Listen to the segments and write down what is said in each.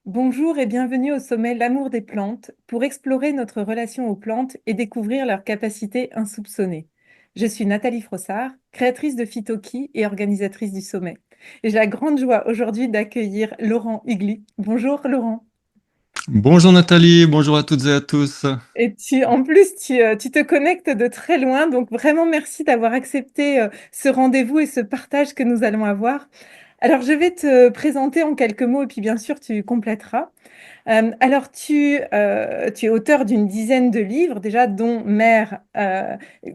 Bonjour et bienvenue au sommet L'amour des plantes pour explorer notre relation aux plantes et découvrir leurs capacités insoupçonnées. Je suis Nathalie Frossard, créatrice de Phytoki et organisatrice du sommet. Et j'ai la grande joie aujourd'hui d'accueillir Laurent Hugli. Bonjour Laurent. Bonjour Nathalie, bonjour à toutes et à tous. Et en plus, tu te connectes de très loin, donc vraiment merci d'avoir accepté ce rendez-vous et ce partage que nous allons avoir. Alors, je vais te présenter en quelques mots et puis bien sûr, tu complèteras. Alors, tu es auteur d'une dizaine de livres, déjà, dont Mère,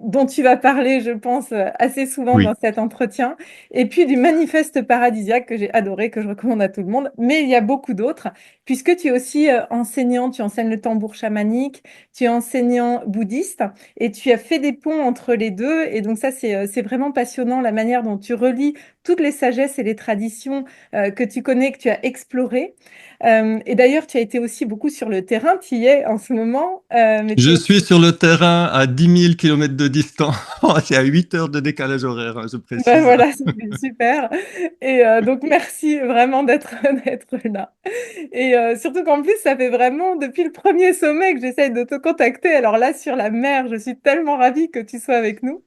dont tu vas parler, je pense, assez souvent dans Oui, cet entretien, et puis du Manifeste paradisiaque que j'ai adoré, que je recommande à tout le monde. Mais il y a beaucoup d'autres, puisque tu es aussi enseignant, tu enseignes le tambour chamanique, tu es enseignant bouddhiste, et tu as fait des ponts entre les deux. Et donc ça, c'est vraiment passionnant, la manière dont tu relis toutes les sagesses et les traditions que tu connais, que tu as explorées. Et d'ailleurs, tu as été aussi beaucoup sur le terrain, tu y es en ce moment, mais tu je es suis sur le terrain à 10 000 kilomètres de distance. C'est à 8 heures de décalage horaire, hein, je ben précise. voilà, c'est super. Et donc, merci vraiment d'être d'être là. Et surtout qu'en plus, ça fait vraiment depuis le premier sommet que j'essaye de te contacter. Alors là, sur la mer, je suis tellement ravie que tu sois avec nous.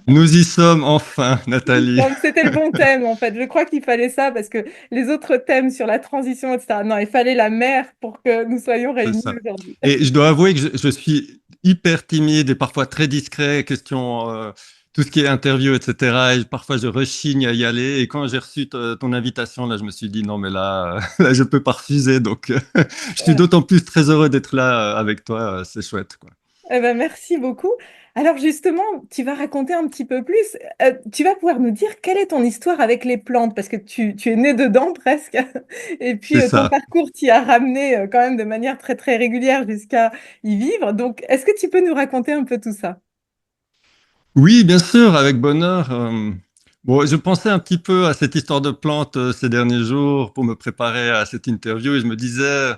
Nous y sommes enfin, Nathalie. Donc, c'était le bon thème, en fait. Je crois qu'il fallait ça parce que les autres thèmes sur la transition, etc. Non, il fallait la mer pour que nous soyons C'est réunis ça. aujourd'hui. Et je dois avouer que je suis hyper timide et parfois très discret, question tout ce qui est interview, etc. Et parfois je rechigne à y aller. Et quand j'ai reçu ton invitation, là, je me suis dit non, mais là, là je peux pas refuser. Donc, je suis d'autant plus très heureux d'être là avec toi. C'est chouette, quoi. Eh ben, merci beaucoup. Alors justement, tu vas raconter un petit peu plus. Tu vas pouvoir nous dire quelle est ton histoire avec les plantes, parce que tu es né dedans presque. Et puis C'est ton ça. parcours t'y a ramené quand même de manière très très régulière jusqu'à y vivre. Donc, est-ce que tu peux nous raconter un peu tout ça? Oui, bien sûr, avec bonheur. Bon, je pensais un petit peu à cette histoire de plantes ces derniers jours pour me préparer à cette interview et je me disais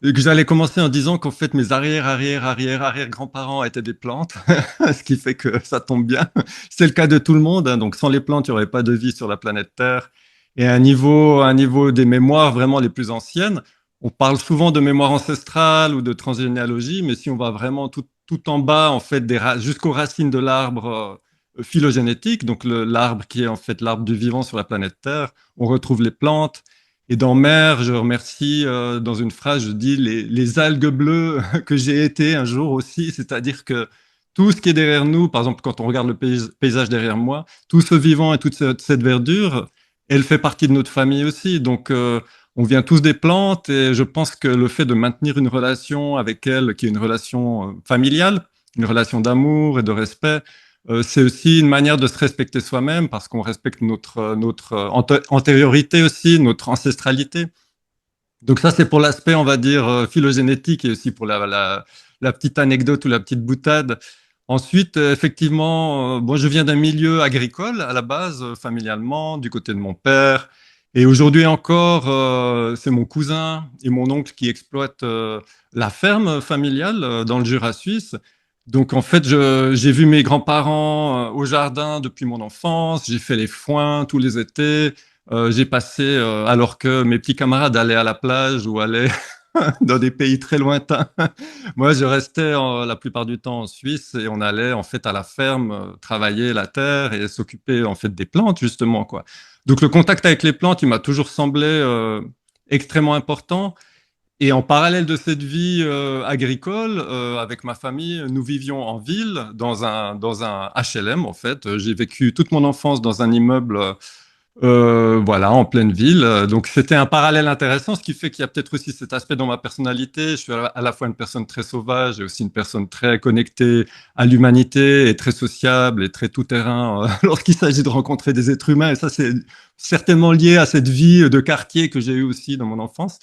que j'allais commencer en disant qu'en fait mes arrière-grands-parents étaient des plantes, ce qui fait que ça tombe bien. C'est le cas de tout le monde, hein. Donc sans les plantes, il n'y aurait pas de vie sur la planète Terre. Et à un niveau des mémoires vraiment les plus anciennes, on parle souvent de mémoire ancestrale ou de transgénéalogie, mais si on va vraiment tout en bas, en fait, jusqu'aux racines de l'arbre phylogénétique, donc l'arbre qui est en fait l'arbre du vivant sur la planète Terre, on retrouve les plantes. Et dans Mère, je remercie, dans une phrase, je dis les algues bleues que j'ai été un jour aussi, c'est-à-dire que tout ce qui est derrière nous, par exemple, quand on regarde le paysage derrière moi, tout ce vivant et toute cette verdure, elle fait partie de notre famille aussi. Donc, on vient tous des plantes et je pense que le fait de maintenir une relation avec elles, qui est une relation familiale, une relation d'amour et de respect, c'est aussi une manière de se respecter soi-même parce qu'on respecte notre antériorité aussi, notre ancestralité. Donc ça, c'est pour l'aspect, on va dire, phylogénétique et aussi pour la petite anecdote ou la petite boutade. Ensuite, effectivement, bon, je viens d'un milieu agricole à la base, familialement, du côté de mon père. Et aujourd'hui encore, c'est mon cousin et mon oncle qui exploitent la ferme familiale dans le Jura suisse. Donc en fait, j'ai vu mes grands-parents au jardin depuis mon enfance. J'ai fait les foins tous les étés. J'ai passé, alors que mes petits camarades allaient à la plage ou allaient dans des pays très lointains. Moi, je restais la plupart du temps en Suisse et on allait en fait à la ferme travailler la terre et s'occuper en fait des plantes justement quoi. Donc le contact avec les plantes, il m'a toujours semblé extrêmement important. Et en parallèle de cette vie agricole, avec ma famille, nous vivions en ville dans un HLM en fait. J'ai vécu toute mon enfance dans un immeuble. Voilà, en pleine ville. Donc c'était un parallèle intéressant, ce qui fait qu'il y a peut-être aussi cet aspect dans ma personnalité. Je suis à la fois une personne très sauvage et aussi une personne très connectée à l'humanité et très sociable et très tout-terrain lorsqu'il s'agit de rencontrer des êtres humains. Et ça, c'est certainement lié à cette vie de quartier que j'ai eue aussi dans mon enfance.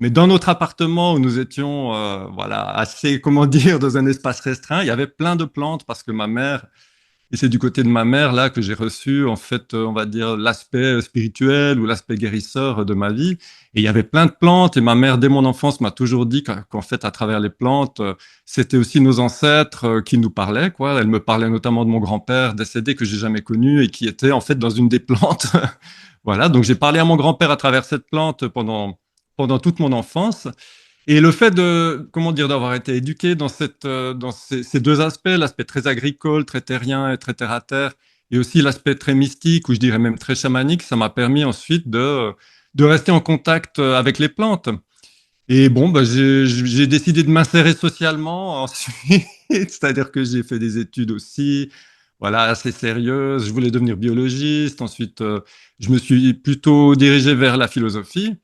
Mais dans notre appartement où nous étions, voilà, assez, comment dire, dans un espace restreint, il y avait plein de plantes parce que ma mère et c'est du côté de ma mère, là, que j'ai reçu, en fait, on va dire, l'aspect spirituel ou l'aspect guérisseur de ma vie. Et il y avait plein de plantes. Et ma mère, dès mon enfance, m'a toujours dit qu'en fait, à travers les plantes, c'était aussi nos ancêtres qui nous parlaient, quoi. Elle me parlait notamment de mon grand-père décédé que j'ai jamais connu et qui était, en fait, dans une des plantes. Voilà. Donc, j'ai parlé à mon grand-père à travers cette plante pendant toute mon enfance. Et le fait de, comment dire, d'avoir été éduqué dans dans ces deux aspects, l'aspect très agricole, très terrien et très terre à terre, et aussi l'aspect très mystique, ou je dirais même très chamanique, ça m'a permis ensuite de rester en contact avec les plantes. Et bon, bah, j'ai décidé de m'insérer socialement ensuite, c'est-à-dire que j'ai fait des études aussi, voilà, assez sérieuses. Je voulais devenir biologiste. Ensuite, je me suis plutôt dirigé vers la philosophie.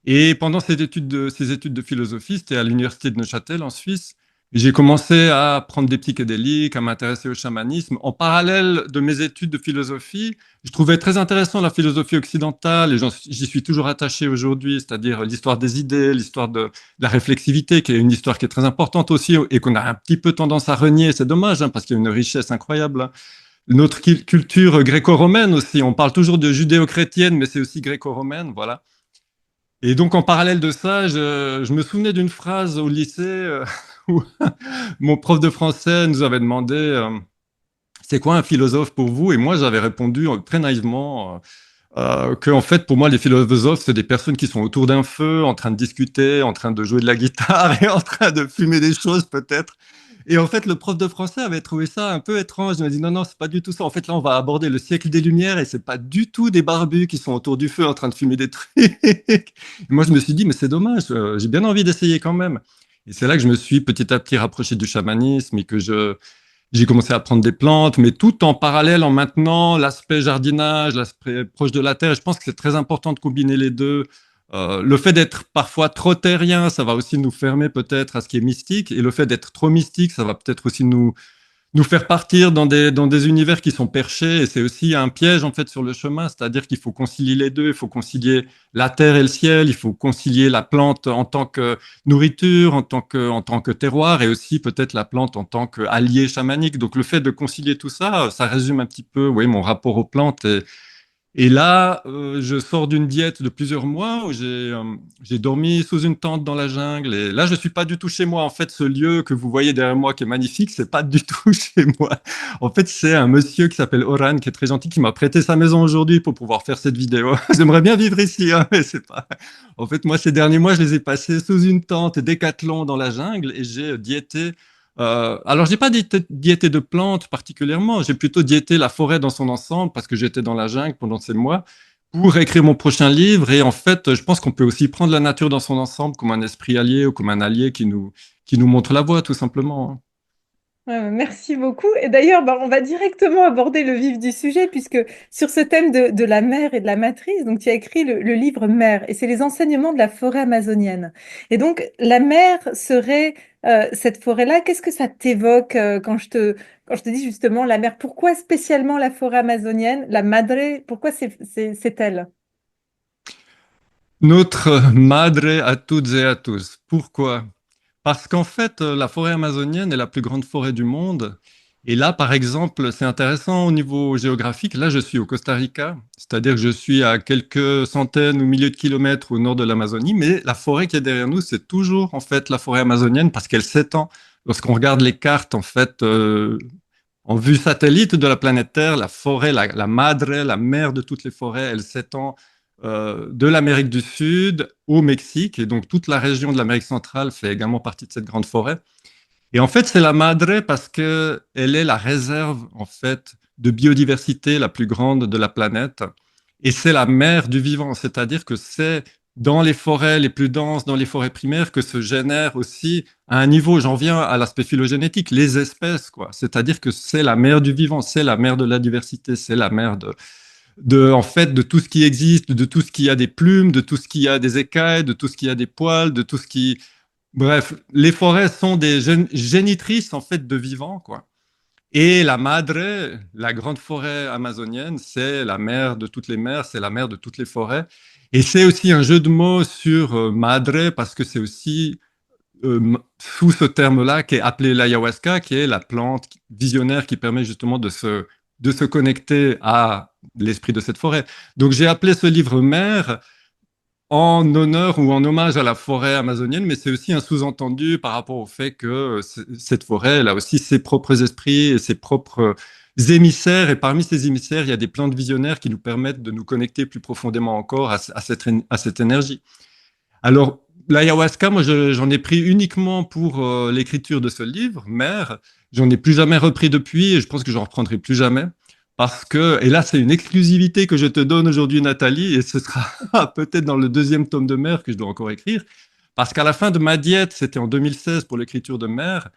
Et pendant ces études de philosophie, c'était à l'université de Neuchâtel en Suisse, j'ai commencé à prendre des psychédéliques, à m'intéresser au chamanisme. En parallèle de mes études de philosophie, je trouvais très intéressant la philosophie occidentale et j'y suis toujours attaché aujourd'hui, c'est-à-dire l'histoire des idées, l'histoire de la réflexivité, qui est une histoire qui est très importante aussi et qu'on a un petit peu tendance à renier. C'est dommage, hein, parce qu'il y a une richesse incroyable, hein. Notre culture gréco-romaine aussi, on parle toujours de judéo-chrétienne, mais c'est aussi gréco-romaine, voilà. Et donc, en parallèle de ça, je me souvenais d'une phrase au lycée où mon prof de français nous avait demandé c'est quoi un philosophe pour vous? Et moi, j'avais répondu très naïvement que, en fait, pour moi, les philosophes, c'est des personnes qui sont autour d'un feu, en train de discuter, en train de jouer de la guitare et en train de fumer des choses, peut-être. Et en fait, le prof de français avait trouvé ça un peu étrange. Il m'a dit non, non, c'est pas du tout ça. En fait, là, on va aborder le siècle des Lumières et c'est pas du tout des barbus qui sont autour du feu en train de fumer des trucs. Et moi, je me suis dit, mais c'est dommage, j'ai bien envie d'essayer quand même. Et c'est là que je me suis petit à petit rapproché du chamanisme et que j'ai commencé à prendre des plantes, mais tout en parallèle, en maintenant l'aspect jardinage, l'aspect proche de la terre. Et je pense que c'est très important de combiner les deux. Le fait d'être parfois trop terrien, ça va aussi nous fermer peut-être à ce qui est mystique. Et le fait d'être trop mystique, ça va peut-être aussi nous faire partir dans des univers qui sont perchés. Et c'est aussi un piège, en fait, sur le chemin. C'est-à-dire qu'il faut concilier les deux. Il faut concilier la terre et le ciel. Il faut concilier la plante en tant que nourriture, en tant que terroir, et aussi peut-être la plante en tant qu'allié chamanique. Donc, le fait de concilier tout ça, ça résume un petit peu, oui, mon rapport aux plantes. Et là, je sors d'une diète de plusieurs mois où j'ai dormi sous une tente dans la jungle. Et là, je suis pas du tout chez moi. En fait, ce lieu que vous voyez derrière moi qui est magnifique, c'est pas du tout chez moi. En fait, c'est un monsieur qui s'appelle Oran, qui est très gentil, qui m'a prêté sa maison aujourd'hui pour pouvoir faire cette vidéo. J'aimerais bien vivre ici, hein, mais c'est pas. En fait, moi, ces derniers mois, je les ai passés sous une tente décathlon dans la jungle et j'ai diété. Alors, j'ai pas diété de plantes particulièrement, j'ai plutôt diété la forêt dans son ensemble parce que j'étais dans la jungle pendant ces mois pour écrire mon prochain livre. Et en fait, je pense qu'on peut aussi prendre la nature dans son ensemble comme un esprit allié ou comme un allié qui nous montre la voie, tout simplement, hein. Merci beaucoup. Et d'ailleurs, bah, on va directement aborder le vif du sujet, puisque sur ce thème de la mer et de la matrice, donc tu as écrit le livre Mer, et c'est les enseignements de la forêt amazonienne. Et donc, la mer serait cette forêt-là. Qu'est-ce que ça t'évoque quand je te dis justement la mer? Pourquoi spécialement la forêt amazonienne, la madre? Pourquoi c'est elle? Notre madre à toutes et à tous. Pourquoi? Parce qu'en fait, la forêt amazonienne est la plus grande forêt du monde. Et là, par exemple, c'est intéressant au niveau géographique. Là, je suis au Costa Rica, c'est-à-dire que je suis à quelques centaines ou milliers de kilomètres au nord de l'Amazonie, mais la forêt qui est derrière nous, c'est toujours en fait la forêt amazonienne parce qu'elle s'étend. Lorsqu'on regarde les cartes, en fait, en vue satellite de la planète Terre, la forêt, la madre, la mère de toutes les forêts, elle s'étend de l'Amérique du Sud au Mexique. Et donc, toute la région de l'Amérique centrale fait également partie de cette grande forêt. Et en fait, c'est la madre parce qu'elle est la réserve, en fait, de biodiversité la plus grande de la planète. Et c'est la mère du vivant, c'est-à-dire que c'est dans les forêts les plus denses, dans les forêts primaires, que se génèrent aussi, à un niveau, j'en viens à l'aspect phylogénétique, les espèces, quoi. C'est-à-dire que c'est la mère du vivant, c'est la mère de la diversité, c'est la mère en fait, de tout ce qui existe, de tout ce qui a des plumes, de tout ce qui a des écailles, de tout ce qui a des poils, de tout ce qui... Bref, les forêts sont des génitrices, en fait, de vivants, quoi. Et la madre, la grande forêt amazonienne, c'est la mère de toutes les mers, c'est la mère de toutes les forêts. Et c'est aussi un jeu de mots sur madre, parce que c'est aussi sous ce terme-là qu'est appelé l'ayahuasca, qui est la plante visionnaire qui permet justement de se connecter à l'esprit de cette forêt. Donc j'ai appelé ce livre Mère en honneur ou en hommage à la forêt amazonienne, mais c'est aussi un sous-entendu par rapport au fait que cette forêt, elle a aussi ses propres esprits et ses propres émissaires. Et parmi ces émissaires, il y a des plantes visionnaires qui nous permettent de nous connecter plus profondément encore à cette énergie. Alors, l'ayahuasca, moi, j'en ai pris uniquement pour l'écriture de ce livre, Mère. J'en ai plus jamais repris depuis et je pense que j'en reprendrai plus jamais. Parce que, et là, c'est une exclusivité que je te donne aujourd'hui, Nathalie, et ce sera peut-être dans le deuxième tome de Mère que je dois encore écrire. Parce qu'à la fin de ma diète, c'était en 2016 pour l'écriture de Mère,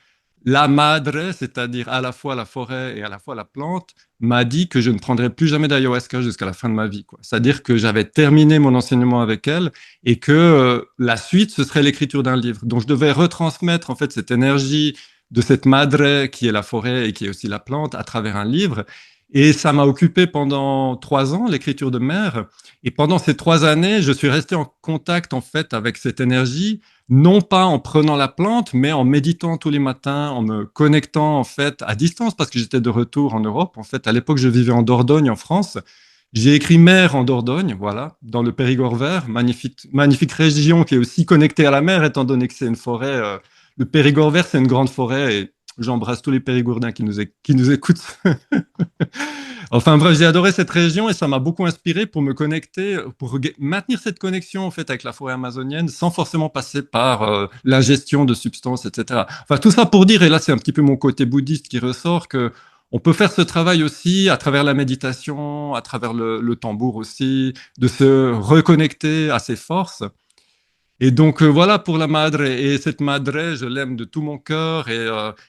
la madre, c'est-à-dire à la fois la forêt et à la fois la plante, m'a dit que je ne prendrais plus jamais d'ayahuasca jusqu'à la fin de ma vie, quoi. C'est-à-dire que j'avais terminé mon enseignement avec elle et que la suite, ce serait l'écriture d'un livre. Donc je devais retransmettre en fait cette énergie de cette madre qui est la forêt et qui est aussi la plante à travers un livre. Et ça m'a occupé pendant 3 ans, l'écriture de Mère. Et pendant ces 3 années, je suis resté en contact en fait avec cette énergie, non pas en prenant la plante, mais en méditant tous les matins, en me connectant en fait à distance parce que j'étais de retour en Europe. En fait, à l'époque, je vivais en Dordogne, en France. J'ai écrit Mer en Dordogne, voilà, dans le Périgord vert, magnifique, magnifique région qui est aussi connectée à la mer, étant donné que c'est une forêt. Le Périgord vert, c'est une grande forêt et j'embrasse tous les Périgourdins qui nous écoutent. Enfin bref, j'ai adoré cette région et ça m'a beaucoup inspiré pour me connecter, pour maintenir cette connexion en fait avec la forêt amazonienne sans forcément passer par la gestion de substances, etc. Enfin tout ça pour dire, et là c'est un petit peu mon côté bouddhiste qui ressort, que on peut faire ce travail aussi à travers la méditation, à travers le tambour aussi, de se reconnecter à ses forces. Et donc voilà pour la madre. Et cette madre, je l'aime de tout mon cœur.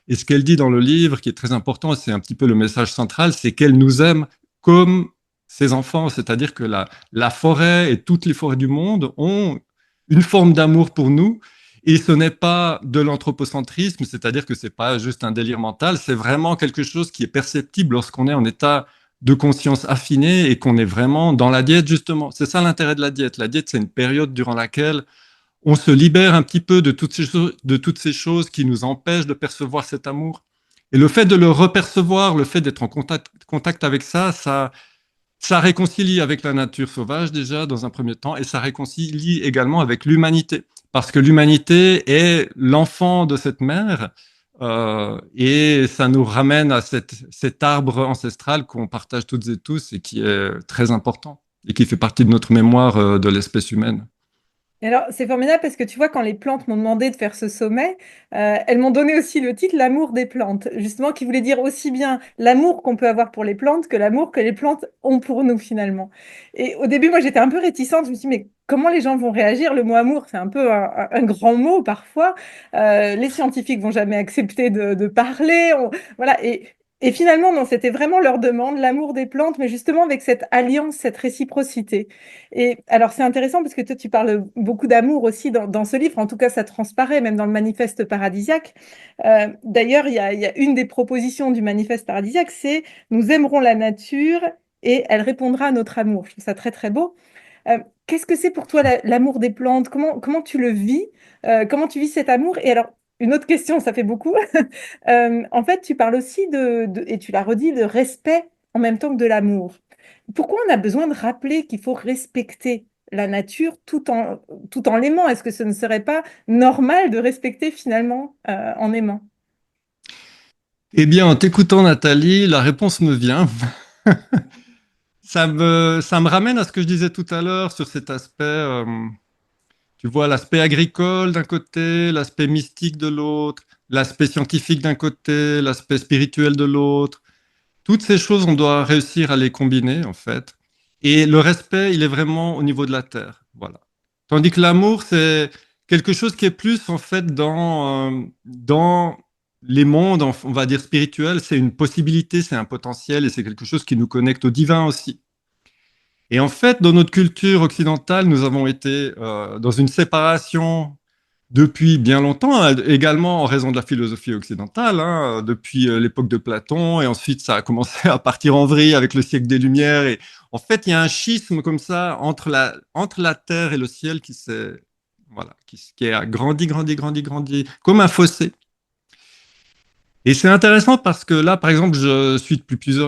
Et ce qu'elle dit dans le livre, qui est très important, c'est un petit peu le message central, c'est qu'elle nous aime comme ses enfants. C'est-à-dire que la forêt et toutes les forêts du monde ont une forme d'amour pour nous. Et ce n'est pas de l'anthropocentrisme, c'est-à-dire que c'est pas juste un délire mental, c'est vraiment quelque chose qui est perceptible lorsqu'on est en état de conscience affinée et qu'on est vraiment dans la diète, justement. C'est ça l'intérêt de la diète. La diète, c'est une période durant laquelle on se libère un petit peu de toutes ces choses qui nous empêchent de percevoir cet amour. Et le fait de le repercevoir, le fait d'être en contact avec ça réconcilie avec la nature sauvage déjà dans un premier temps, et ça réconcilie également avec l'humanité. Parce que l'humanité est l'enfant de cette mère, et ça nous ramène à cet arbre ancestral qu'on partage toutes et tous et qui est très important et qui fait partie de notre mémoire de l'espèce humaine. Et alors, c'est formidable parce que tu vois, quand les plantes m'ont demandé de faire ce sommet, elles m'ont donné aussi le titre L'amour des plantes, justement, qui voulait dire aussi bien l'amour qu'on peut avoir pour les plantes que l'amour que les plantes ont pour nous, finalement. Et au début, moi, j'étais un peu réticente. Je me suis dit, mais comment les gens vont réagir? Le mot amour, c'est un peu un grand mot parfois. Les scientifiques vont jamais accepter de parler. Voilà. Et finalement, non, c'était vraiment leur demande, l'amour des plantes, mais justement avec cette alliance, cette réciprocité. Et alors, c'est intéressant parce que toi, tu parles beaucoup d'amour aussi dans ce livre. En tout cas, ça transparaît même dans le manifeste paradisiaque. D'ailleurs, il y a une des propositions du manifeste paradisiaque, c'est nous aimerons la nature et elle répondra à notre amour. Je trouve ça très, très beau. Qu'est-ce que c'est pour toi l'amour des plantes? Comment tu le vis? Comment tu vis cet amour? Et alors, une autre question, ça fait beaucoup. En fait, tu parles aussi et tu l'as redit, de respect en même temps que de l'amour. Pourquoi on a besoin de rappeler qu'il faut respecter la nature tout en l'aimant? Est-ce que ce ne serait pas normal de respecter finalement en aimant? Eh bien, en t'écoutant, Nathalie, la réponse me vient. Ça me ramène à ce que je disais tout à l'heure sur cet aspect, tu vois, l'aspect agricole d'un côté, l'aspect mystique de l'autre, l'aspect scientifique d'un côté, l'aspect spirituel de l'autre. Toutes ces choses, on doit réussir à les combiner, en fait. Et le respect, il est vraiment au niveau de la terre. Voilà. Tandis que l'amour, c'est quelque chose qui est plus, en fait, dans les mondes, on va dire spirituels. C'est une possibilité, c'est un potentiel et c'est quelque chose qui nous connecte au divin aussi. Et en fait, dans notre culture occidentale, nous avons été dans une séparation depuis bien longtemps, hein, également en raison de la philosophie occidentale, hein, depuis l'époque de Platon, et ensuite ça a commencé à partir en vrille avec le siècle des Lumières. Et en fait, il y a un schisme comme ça entre la terre et le ciel voilà, qui a grandi, grandi, grandi, grandi, comme un fossé. Et c'est intéressant parce que là, par exemple, je suis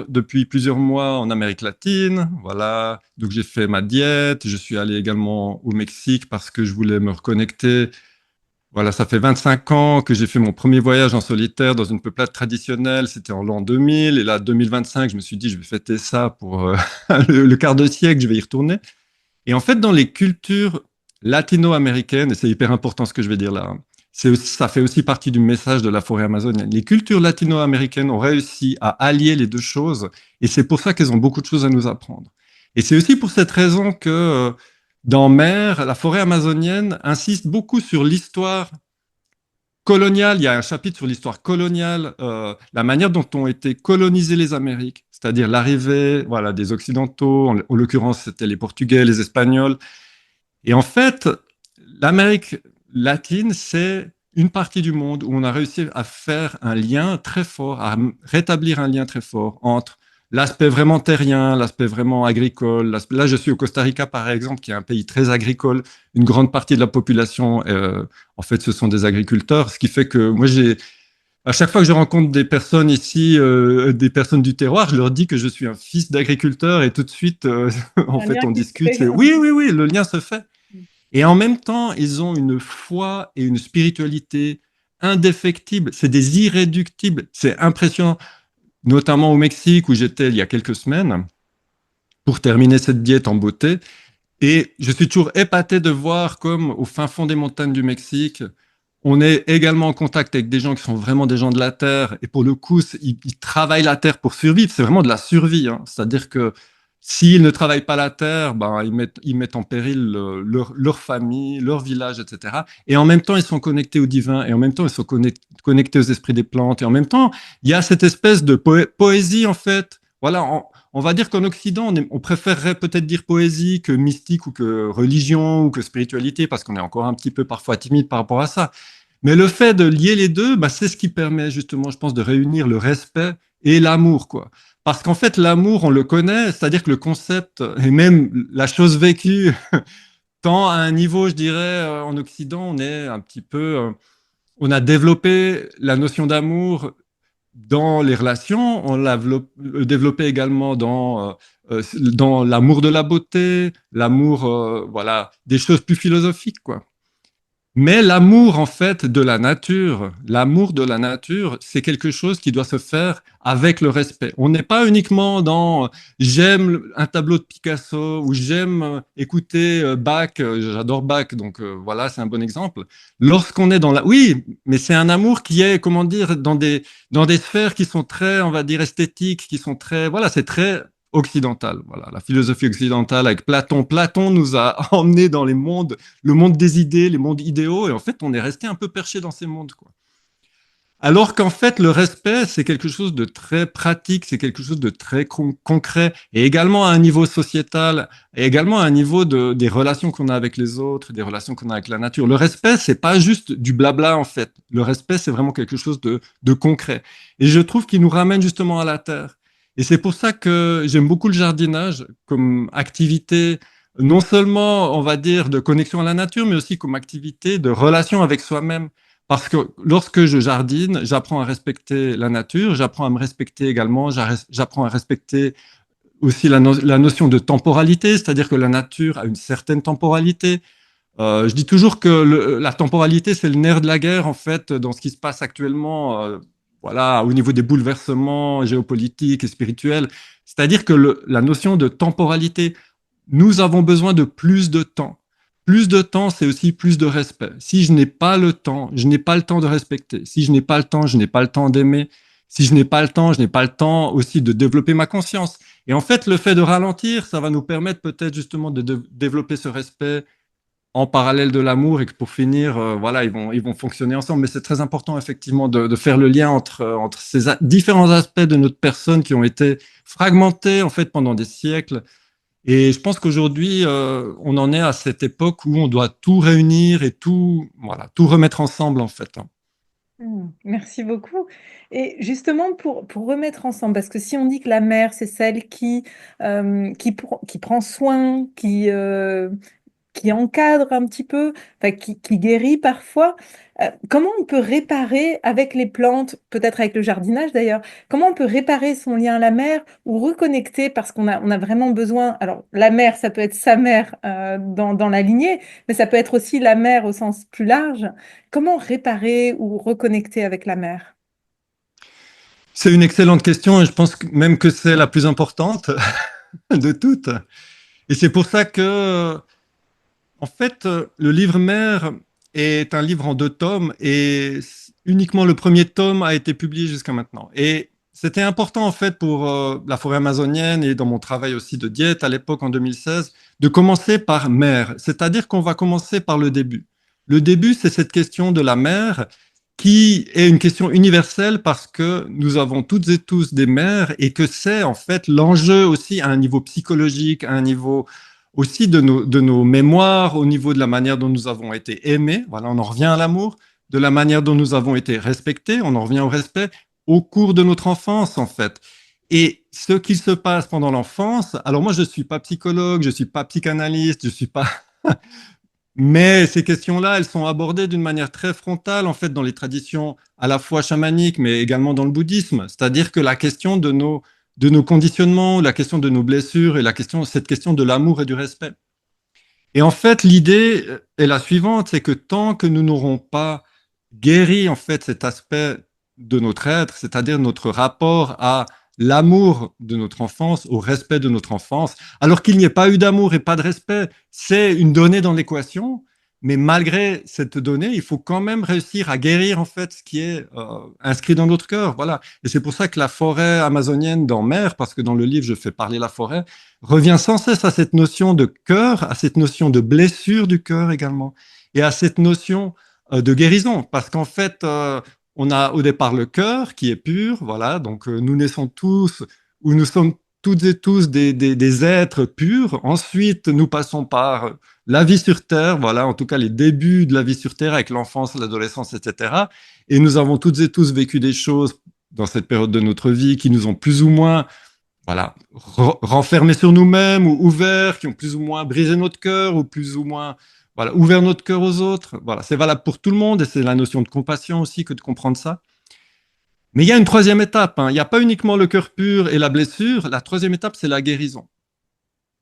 depuis plusieurs mois en Amérique latine. Voilà. Donc, j'ai fait ma diète. Je suis allé également au Mexique parce que je voulais me reconnecter. Voilà, ça fait 25 ans que j'ai fait mon premier voyage en solitaire dans une peuplade traditionnelle. C'était en l'an 2000. Et là, 2025, je me suis dit, je vais fêter ça pour le quart de siècle. Je vais y retourner. Et en fait, dans les cultures latino-américaines, et c'est hyper important ce que je vais dire là, hein. Ça fait aussi partie du message de la forêt amazonienne. Les cultures latino-américaines ont réussi à allier les deux choses, et c'est pour ça qu'elles ont beaucoup de choses à nous apprendre. Et c'est aussi pour cette raison que dans Mer, la forêt amazonienne insiste beaucoup sur l'histoire coloniale. Il y a un chapitre sur l'histoire coloniale, la manière dont ont été colonisées les Amériques, c'est-à-dire l'arrivée, voilà, des Occidentaux, en l'occurrence c'était les Portugais, les Espagnols. Et en fait, l'Amérique latine, c'est une partie du monde où on a réussi à faire un lien très fort, à rétablir un lien très fort entre l'aspect vraiment terrien, l'aspect vraiment agricole. Là, je suis au Costa Rica, par exemple, qui est un pays très agricole. Une grande partie de la population, en fait, ce sont des agriculteurs, ce qui fait que moi, à chaque fois que je rencontre des personnes ici, des personnes du terroir, je leur dis que je suis un fils d'agriculteur et tout de suite, en Un lien fait, on qui se discute. fait. C'est oui, oui, oui, le lien se fait. Et en même temps, ils ont une foi et une spiritualité indéfectibles. C'est des irréductibles. C'est impressionnant, notamment au Mexique où j'étais il y a quelques semaines pour terminer cette diète en beauté. Et je suis toujours épaté de voir comme au fin fond des montagnes du Mexique, on est également en contact avec des gens qui sont vraiment des gens de la terre. Et pour le coup, ils travaillent la terre pour survivre. C'est vraiment de la survie, hein. C'est-à-dire que s'ils ne travaillent pas la terre, ben, ils mettent en péril leur famille, leur village, etc. Et en même temps, ils sont connectés au divin. Et en même temps, ils sont connectés aux esprits des plantes. Et en même temps, il y a cette espèce de poésie, en fait. Voilà, on va dire qu'en Occident, on préférerait peut-être dire poésie que mystique ou que religion ou que spiritualité, parce qu'on est encore un petit peu parfois timide par rapport à ça. Mais le fait de lier les deux, bah, c'est ce qui permet justement, je pense, de réunir le respect et l'amour, quoi. Parce qu'en fait, l'amour, on le connaît, c'est-à-dire que le concept et même la chose vécue, tant à un niveau, je dirais, en Occident, on est un petit peu, on a développé la notion d'amour dans les relations, on l'a développé également dans l'amour de la beauté, l'amour, voilà, des choses plus philosophiques, quoi. Mais l'amour, en fait, de la nature, l'amour de la nature, c'est quelque chose qui doit se faire avec le respect. On n'est pas uniquement dans j'aime un tableau de Picasso ou j'aime écouter Bach, j'adore Bach, donc voilà, c'est un bon exemple. Lorsqu'on est dans la... Oui, mais c'est un amour qui est, comment dire, dans des sphères qui sont très, on va dire, esthétiques, qui sont très... Voilà, c'est très occidental. Voilà, la philosophie occidentale avec Platon. Platon nous a emmenés dans les mondes, le monde des idées, les mondes idéaux, et en fait, on est resté un peu perché dans ces mondes, quoi. Alors qu'en fait, le respect, c'est quelque chose de très pratique, c'est quelque chose de très concret, et également à un niveau sociétal, et également à un niveau des relations qu'on a avec les autres, des relations qu'on a avec la nature. Le respect, c'est pas juste du blabla, en fait. Le respect, c'est vraiment quelque chose de concret. Et je trouve qu'il nous ramène justement à la terre. Et c'est pour ça que j'aime beaucoup le jardinage comme activité, non seulement, on va dire, de connexion à la nature, mais aussi comme activité de relation avec soi-même. Parce que lorsque je jardine, j'apprends à respecter la nature, j'apprends à me respecter également, j'apprends à respecter aussi la notion de temporalité, c'est-à-dire que la nature a une certaine temporalité. Je dis toujours que la temporalité, c'est le nerf de la guerre, en fait, dans ce qui se passe actuellement, voilà, au niveau des bouleversements géopolitiques et spirituels. C'est-à-dire que la notion de temporalité, nous avons besoin de plus de temps. Plus de temps, c'est aussi plus de respect. Si je n'ai pas le temps, je n'ai pas le temps de respecter. Si je n'ai pas le temps, je n'ai pas le temps d'aimer. Si je n'ai pas le temps, je n'ai pas le temps aussi de développer ma conscience. Et en fait, le fait de ralentir, ça va nous permettre peut-être justement de développer ce respect en parallèle de l'amour et que pour finir, voilà, ils vont fonctionner ensemble. Mais c'est très important effectivement de faire le lien entre ces différents aspects de notre personne qui ont été fragmentés en fait pendant des siècles. Et je pense qu'aujourd'hui, on en est à cette époque où on doit tout réunir et tout, voilà, tout remettre ensemble en fait, hein. Merci beaucoup. Et justement, pour remettre ensemble, parce que si on dit que la mère, c'est celle qui prend soin, qui encadre un petit peu, enfin, qui guérit parfois. Comment on peut réparer avec les plantes, peut-être avec le jardinage d'ailleurs, comment on peut réparer son lien à la mer ou reconnecter parce on a vraiment besoin. Alors, la mère, ça peut être sa mère dans la lignée, mais ça peut être aussi la mère au sens plus large. Comment réparer ou reconnecter avec la mer? C'est une excellente question et je pense même que c'est la plus importante de toutes. Et c'est pour ça que En fait, le livre mère est un livre en 2 tomes et uniquement le premier tome a été publié jusqu'à maintenant. Et c'était important en fait pour la forêt amazonienne et dans mon travail aussi de diète à l'époque en 2016 de commencer par mère, c'est-à-dire qu'on va commencer par le début. Le début, c'est cette question de la mère qui est une question universelle parce que nous avons toutes et tous des mères et que c'est en fait l'enjeu aussi à un niveau psychologique, à un niveau aussi de nos mémoires, au niveau de la manière dont nous avons été aimés. Voilà, on en revient à l'amour, de la manière dont nous avons été respectés, on en revient au respect au cours de notre enfance, en fait. Et ce qu'il se passe pendant l'enfance, alors moi, je ne suis pas psychologue, je ne suis pas psychanalyste, je suis pas. Mais ces questions-là, elles sont abordées d'une manière très frontale, en fait, dans les traditions à la fois chamaniques, mais également dans le bouddhisme. C'est-à-dire que la question de nos conditionnements, la question de nos blessures et cette question de l'amour et du respect. Et en fait, l'idée est la suivante, c'est que tant que nous n'aurons pas guéri en fait cet aspect de notre être, c'est-à-dire notre rapport à l'amour de notre enfance, au respect de notre enfance, alors qu'il n'y ait pas eu d'amour et pas de respect, c'est une donnée dans l'équation, mais malgré cette donnée, il faut quand même réussir à guérir en fait ce qui est inscrit dans notre cœur, voilà. Et c'est pour ça que la forêt amazonienne dans Mer, parce que dans le livre je fais parler la forêt, revient sans cesse à cette notion de cœur, à cette notion de blessure du cœur également, et à cette notion de guérison, parce qu'en fait, on a au départ le cœur qui est pur, voilà, donc nous naissons tous, ou nous sommes toutes et tous des êtres purs. Ensuite, nous passons par la vie sur Terre, voilà, en tout cas les débuts de la vie sur Terre avec l'enfance, l'adolescence, etc. Et nous avons toutes et tous vécu des choses dans cette période de notre vie qui nous ont plus ou moins voilà, renfermés sur nous-mêmes ou ouverts, qui ont plus ou moins brisé notre cœur ou plus ou moins voilà, ouvert notre cœur aux autres. Voilà, c'est valable pour tout le monde et c'est la notion de compassion aussi que de comprendre ça. Mais il y a une troisième étape. Hein. Il n'y a pas uniquement le cœur pur et la blessure. La troisième étape, c'est la guérison.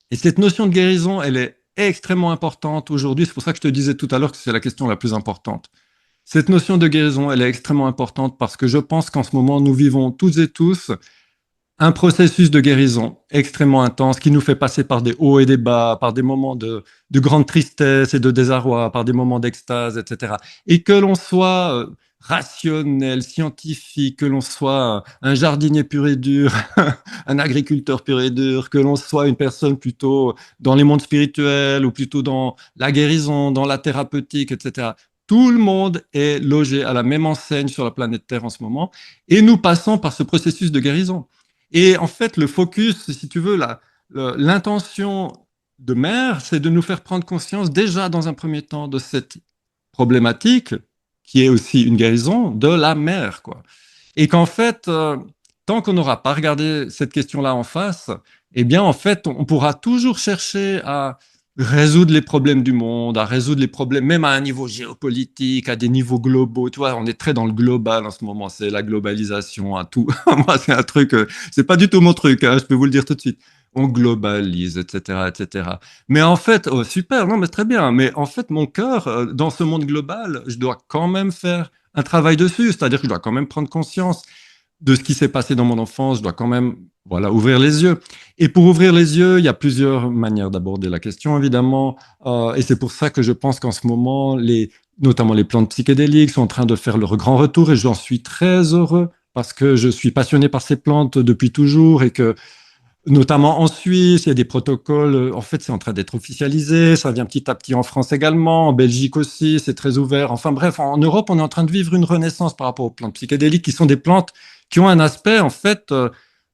Et cette notion de guérison, elle est extrêmement importante aujourd'hui. C'est pour ça que je te disais tout à l'heure que c'est la question la plus importante. Cette notion de guérison, elle est extrêmement importante parce que je pense qu'en ce moment, nous vivons toutes et tous un processus de guérison extrêmement intense qui nous fait passer par des hauts et des bas, par des moments de grande tristesse et de désarroi, par des moments d'extase, etc. Et que l'on soit rationnel, scientifique, que l'on soit un jardinier pur et dur, un agriculteur pur et dur, que l'on soit une personne plutôt dans les mondes spirituels ou plutôt dans la guérison, dans la thérapeutique, etc. Tout le monde est logé à la même enseigne sur la planète Terre en ce moment et nous passons par ce processus de guérison. Et en fait, le focus, si tu veux, l'intention de Mère, c'est de nous faire prendre conscience déjà dans un premier temps de cette problématique, qui est aussi une guérison, de la mère, quoi. Et qu'en fait, tant qu'on n'aura pas regardé cette question-là en face, eh bien, en fait, on pourra toujours chercher à résoudre les problèmes du monde, à résoudre les problèmes, même à un niveau géopolitique, à des niveaux globaux. Tu vois, on est très dans le global en ce moment. C'est la globalisation à tout. Moi, c'est un truc, c'est pas du tout mon truc, hein, je peux vous le dire tout de suite. On globalise, etc., etc. Mais en fait, oh, super, non, mais très bien. Mais en fait, mon cœur, dans ce monde global, je dois quand même faire un travail dessus. C'est-à-dire que je dois quand même prendre conscience de ce qui s'est passé dans mon enfance. Je dois quand même, voilà, ouvrir les yeux. Et pour ouvrir les yeux, il y a plusieurs manières d'aborder la question, évidemment. Et c'est pour ça que je pense qu'en ce moment, notamment les plantes psychédéliques sont en train de faire leur grand retour et j'en suis très heureux parce que je suis passionné par ces plantes depuis toujours et que notamment en Suisse, il y a des protocoles. En fait, c'est en train d'être officialisé. Ça vient petit à petit en France également, en Belgique aussi, c'est très ouvert. Enfin bref, en Europe, on est en train de vivre une renaissance par rapport aux plantes psychédéliques, qui sont des plantes qui ont un aspect, en fait,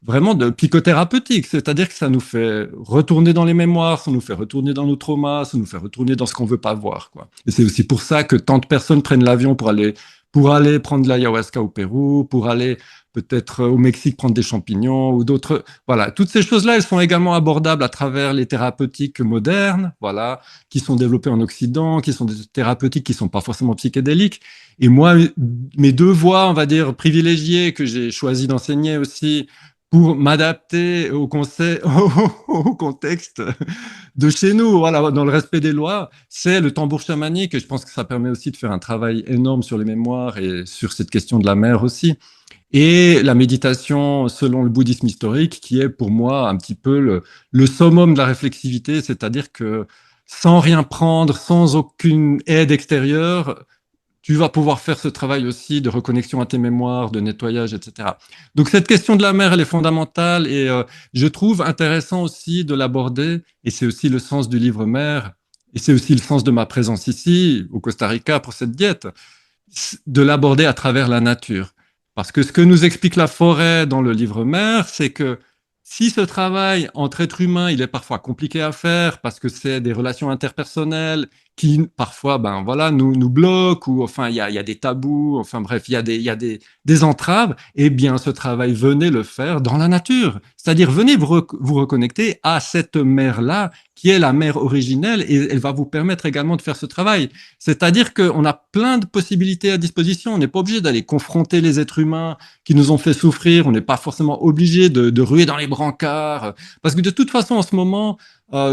vraiment de psychothérapeutique. C'est-à-dire que ça nous fait retourner dans les mémoires, ça nous fait retourner dans nos traumas, ça nous fait retourner dans ce qu'on veut pas voir, quoi. Et c'est aussi pour ça que tant de personnes prennent l'avion pour aller prendre de l'ayahuasca au Pérou, pour aller peut-être au Mexique prendre des champignons ou d'autres. Voilà, toutes ces choses-là, elles sont également abordables à travers les thérapeutiques modernes, voilà, qui sont développées en Occident, qui sont des thérapeutiques qui sont pas forcément psychédéliques. Et moi, mes deux voies, on va dire, privilégiées que j'ai choisi d'enseigner aussi pour m'adapter au contexte de chez nous, voilà, dans le respect des lois, c'est le tambour chamanique. Et je pense que ça permet aussi de faire un travail énorme sur les mémoires et sur cette question de la mère aussi. Et la méditation selon le bouddhisme historique, qui est pour moi un petit peu le summum de la réflexivité, c'est-à-dire que sans rien prendre, sans aucune aide extérieure, tu vas pouvoir faire ce travail aussi de reconnexion à tes mémoires, de nettoyage, etc. Donc cette question de la mer, elle est fondamentale et je trouve intéressant aussi de l'aborder, et c'est aussi le sens du livre Mer, et c'est aussi le sens de ma présence ici, au Costa Rica, pour cette diète, de l'aborder à travers la nature. Parce que ce que nous explique la forêt dans le livre Mère, c'est que si ce travail entre êtres humains, il est parfois compliqué à faire parce que c'est des relations interpersonnelles qui parfois, ben voilà, nous bloquent ou enfin il y a des tabous, enfin bref, il y a des entraves. Eh bien, ce travail, venez le faire dans la nature. C'est-à-dire, venez vous reconnecter à cette mer-là qui est la mer originelle et elle va vous permettre également de faire ce travail. C'est-à-dire qu'on a plein de possibilités à disposition. On n'est pas obligé d'aller confronter les êtres humains qui nous ont fait souffrir. On n'est pas forcément obligé de ruer dans les brancards. Parce que de toute façon, en ce moment,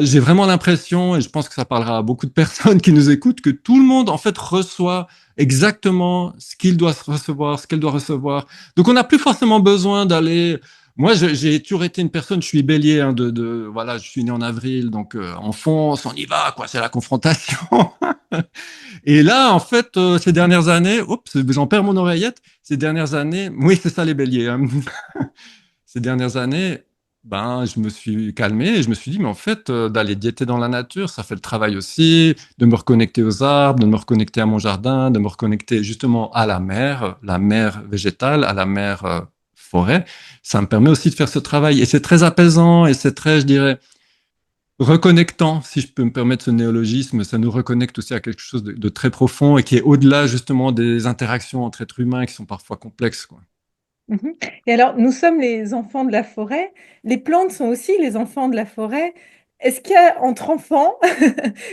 j'ai vraiment l'impression, et je pense que ça parlera à beaucoup de personnes qui nous écoutent, que tout le monde, en fait, reçoit exactement ce qu'il doit recevoir, ce qu'elle doit recevoir. Donc, on n'a plus forcément besoin d'aller... Moi, j'ai toujours été une personne, je suis bélier, hein, voilà, je suis né en avril, donc on fonce, on y va, quoi, c'est la confrontation. Et là, en fait, ces dernières années, oups, j'en perds mon oreillette. Ces dernières années, oui, c'est ça les béliers. Hein. Ces dernières années, ben, je me suis calmé et je me suis dit, mais en fait, d'aller diéter dans la nature, ça fait le travail aussi, de me reconnecter aux arbres, de me reconnecter à mon jardin, de me reconnecter justement à la mer végétale, à la mer forêt. Ça me permet aussi de faire ce travail. Et c'est très apaisant et c'est très, je dirais, reconnectant, si je peux me permettre ce néologisme, ça nous reconnecte aussi à quelque chose de très profond et qui est au-delà justement des interactions entre êtres humains qui sont parfois complexes, quoi. Mmh. Et alors, nous sommes les enfants de la forêt. Les plantes sont aussi les enfants de la forêt. Est-ce qu'il y a entre enfants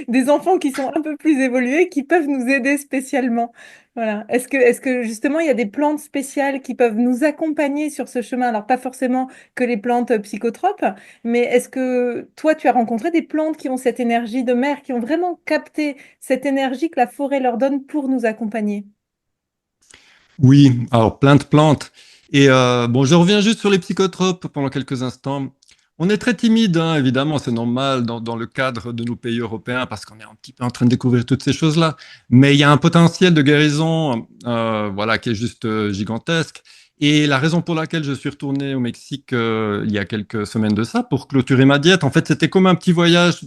des enfants qui sont un peu plus évolués, qui peuvent nous aider spécialement? Voilà. Est-ce que justement, il y a des plantes spéciales qui peuvent nous accompagner sur ce chemin? Alors, pas forcément que les plantes psychotropes, mais est-ce que toi, tu as rencontré des plantes qui ont cette énergie de mer, qui ont vraiment capté cette énergie que la forêt leur donne pour nous accompagner? Oui, alors plein de plantes. Et bon, je reviens juste sur les psychotropes pendant quelques instants. On est très timide, hein, évidemment, c'est normal dans le cadre de nos pays européens parce qu'on est un petit peu en train de découvrir toutes ces choses-là. Mais il y a un potentiel de guérison, voilà, qui est juste gigantesque. Et la raison pour laquelle je suis retourné au Mexique il y a quelques semaines de ça, pour clôturer ma diète, en fait, c'était comme un petit voyage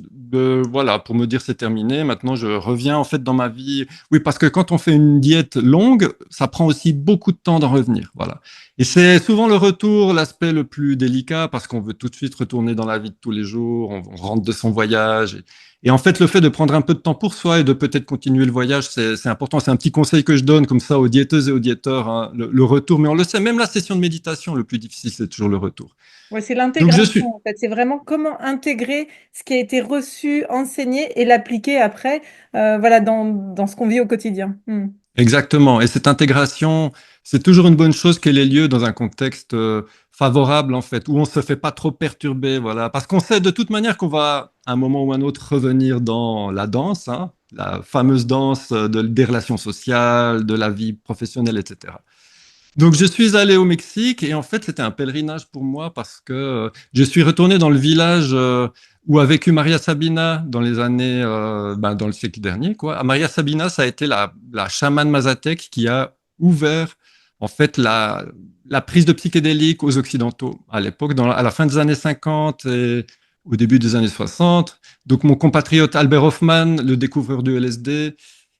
voilà, pour me dire c'est terminé. Maintenant, je reviens en fait dans ma vie. Oui, parce que quand on fait une diète longue, ça prend aussi beaucoup de temps d'en revenir. Voilà. Et c'est souvent le retour, l'aspect le plus délicat, parce qu'on veut tout de suite retourner dans la vie de tous les jours, on rentre de son voyage. Et en fait, le fait de prendre un peu de temps pour soi et de peut-être continuer le voyage, c'est important. C'est un petit conseil que je donne comme ça aux diéteuses et aux diéteurs, hein, le retour. Mais on le sait, même la session de méditation, le plus difficile, c'est toujours le retour. Ouais, c'est Donc je l'intégration, suis, en fait. C'est vraiment comment intégrer ce qui a été reçu, enseigné et l'appliquer après, voilà, dans ce qu'on vit au quotidien. Mm. Exactement. Et cette intégration, c'est toujours une bonne chose qu'elle ait lieu dans un contexte favorable, en fait, où on se fait pas trop perturber, voilà. Parce qu'on sait de toute manière qu'on va, à un moment ou un autre, revenir dans la danse, hein, la fameuse danse des relations sociales, de la vie professionnelle, etc. Donc, je suis allé au Mexique et en fait, c'était un pèlerinage pour moi parce que je suis retourné dans le village où a vécu Maria Sabina dans les années, dans le siècle dernier, quoi. Maria Sabina, ça a été la chamane mazatèque qui a ouvert, en fait, la prise de psychédéliques aux Occidentaux à l'époque, à la fin des années 50 et au début des années 60. Donc, mon compatriote Albert Hoffman, le découvreur du LSD,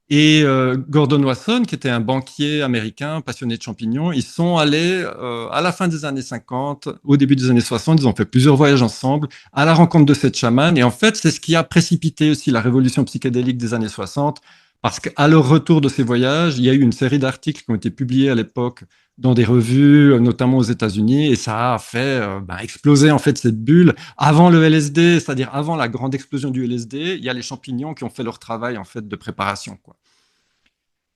et Gordon Wasson, qui était un banquier américain passionné de champignons, ils sont allés à la fin des années 50, au début des années 60, ils ont fait plusieurs voyages ensemble à la rencontre de cette chamane. Et en fait, c'est ce qui a précipité aussi la révolution psychédélique des années 60, parce qu'à leur retour de ces voyages, il y a eu une série d'articles qui ont été publiés à l'époque dans des revues, notamment aux États-Unis, et ça a fait exploser en fait cette bulle. Avant le LSD, c'est-à-dire avant la grande explosion du LSD, il y a les champignons qui ont fait leur travail en fait de préparation, quoi.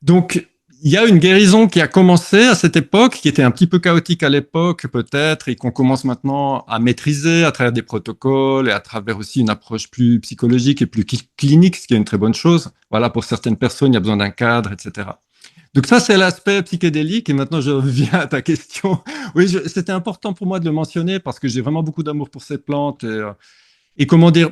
Donc, il y a une guérison qui a commencé à cette époque, qui était un petit peu chaotique à l'époque peut-être, et qu'on commence maintenant à maîtriser à travers des protocoles et à travers aussi une approche plus psychologique et plus clinique, ce qui est une très bonne chose. Voilà, pour certaines personnes, il y a besoin d'un cadre, etc. Donc ça, c'est l'aspect psychédélique. Et maintenant, je reviens à ta question. Oui, c'était important pour moi de le mentionner parce que j'ai vraiment beaucoup d'amour pour ces plantes et comment dire,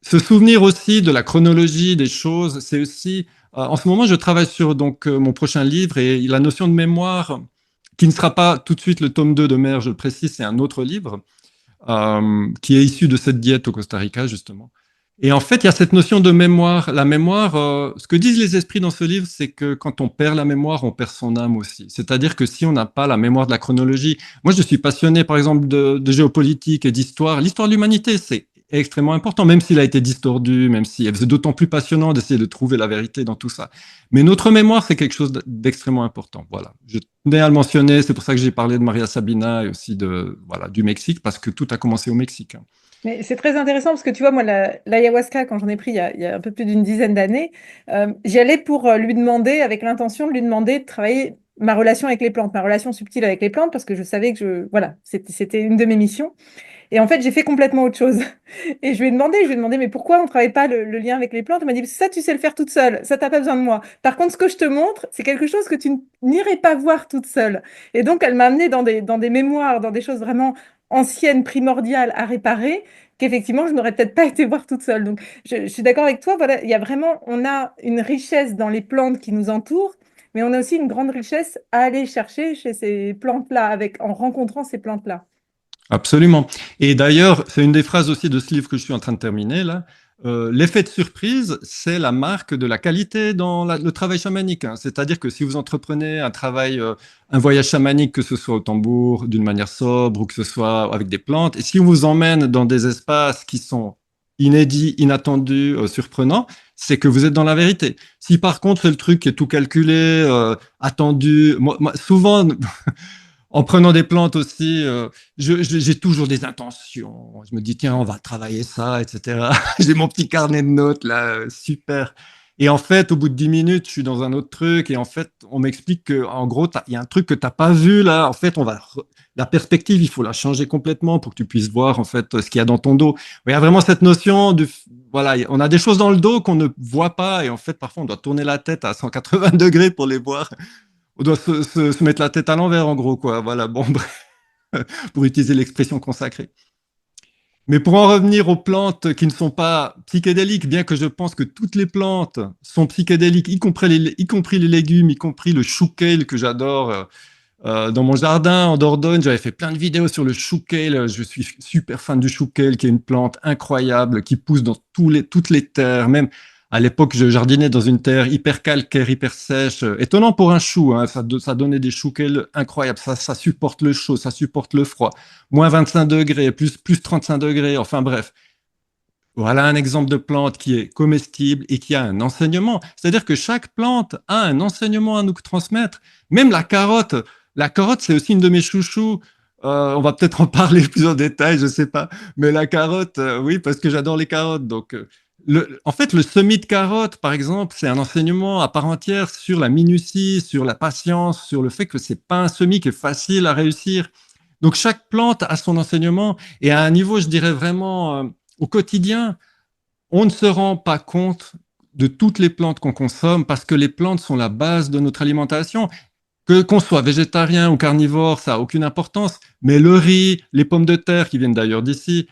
se souvenir aussi de la chronologie des choses, c'est aussi. En ce moment, je travaille sur donc mon prochain livre et la notion de mémoire, qui ne sera pas tout de suite le tome 2 de Mer, je le précise, c'est un autre livre qui est issu de cette diète au Costa Rica, justement. Et en fait, il y a cette notion de mémoire. La mémoire, ce que disent les esprits dans ce livre, c'est que quand on perd la mémoire, on perd son âme aussi. C'est-à-dire que si on n'a pas la mémoire de la chronologie, moi je suis passionné par exemple de géopolitique et d'histoire. L'histoire de l'humanité, c'est extrêmement important, même s'il a été distordu, même si c'est d'autant plus passionnant d'essayer de trouver la vérité dans tout ça. Mais notre mémoire, c'est quelque chose d'extrêmement important. Voilà, je tenais à le mentionner. C'est pour ça que j'ai parlé de Maria Sabina et aussi de voilà du Mexique, parce que tout a commencé au Mexique. Hein. Mais c'est très intéressant parce que tu vois, moi, l'ayahuasca, quand j'en ai pris il y a un peu plus d'une dizaine d'années, j'y allais pour lui demander, avec l'intention de lui demander de travailler ma relation avec les plantes, ma relation subtile avec les plantes, parce que je savais que voilà, c'était une de mes missions. Et en fait, j'ai fait complètement autre chose. Et je lui ai demandé, mais pourquoi on ne travaille pas le lien avec les plantes? Elle m'a dit, ça, tu sais le faire toute seule, ça, t'as pas besoin de moi. Par contre, ce que je te montre, c'est quelque chose que tu n'irais pas voir toute seule. Et donc, elle m'a amenée dans des mémoires, dans des choses vraiment anciennes, primordiales à réparer, qu'effectivement, je n'aurais peut-être pas été voir toute seule. Donc, je suis d'accord avec toi, voilà, il y a vraiment, on a une richesse dans les plantes qui nous entourent, mais on a aussi une grande richesse à aller chercher chez ces plantes-là, en rencontrant ces plantes-là. Absolument. Et d'ailleurs, c'est une des phrases aussi de ce livre que je suis en train de terminer là. L'effet de surprise, c'est la marque de la qualité dans le travail chamanique. Hein. C'est-à-dire que si vous entreprenez un travail, un voyage chamanique, que ce soit au tambour, d'une manière sobre ou que ce soit avec des plantes, et si on vous emmène dans des espaces qui sont inédits, inattendus, surprenants, c'est que vous êtes dans la vérité. Si par contre c'est le truc qui est tout calculé, attendu, souvent en prenant des plantes aussi, j'ai toujours des intentions. Je me dis, tiens, on va travailler ça, etc. J'ai mon petit carnet de notes, là, super. Et en fait, au bout de 10 minutes, je suis dans un autre truc. Et en fait, on m'explique que, en gros, il y a un truc que tu n'as pas vu, là. En fait, la perspective, il faut la changer complètement pour que tu puisses voir, en fait, ce qu'il y a dans ton dos. Il y a vraiment cette notion voilà, on a des choses dans le dos qu'on ne voit pas. Et en fait, parfois, on doit tourner la tête à 180 degrés pour les voir. On doit se mettre la tête à l'envers, en gros, quoi. Voilà, bon, bref, pour utiliser l'expression consacrée. Mais pour en revenir aux plantes qui ne sont pas psychédéliques, bien que je pense que toutes les plantes sont psychédéliques, y compris les légumes, y compris le chou kale que j'adore. Dans mon jardin en Dordogne, j'avais fait plein de vidéos sur le chou kale. Je suis super fan du chou kale, qui est une plante incroyable, qui pousse dans toutes les terres, même à l'époque, je jardinais dans une terre hyper calcaire, hyper sèche. Étonnant pour un chou, hein, ça donnait des choux incroyables. Ça supporte le chaud, ça supporte le froid. Moins 25 degrés, plus 35 degrés, enfin bref. Voilà un exemple de plante qui est comestible et qui a un enseignement. C'est-à-dire que chaque plante a un enseignement à nous transmettre. Même la carotte. La carotte, c'est aussi une de mes chouchous. On va peut-être en parler plus en détail, je sais pas. Mais la carotte, oui, parce que j'adore les carottes. Donc, en fait, le semis de carotte, par exemple, c'est un enseignement à part entière sur la minutie, sur la patience, sur le fait que c'est pas un semis qui est facile à réussir. Donc, chaque plante a son enseignement et à un niveau, je dirais vraiment, au quotidien, on ne se rend pas compte de toutes les plantes qu'on consomme parce que les plantes sont la base de notre alimentation. Qu'on soit végétarien ou carnivore, ça n'a aucune importance. Mais le riz, les pommes de terre qui viennent d'ailleurs d'ici,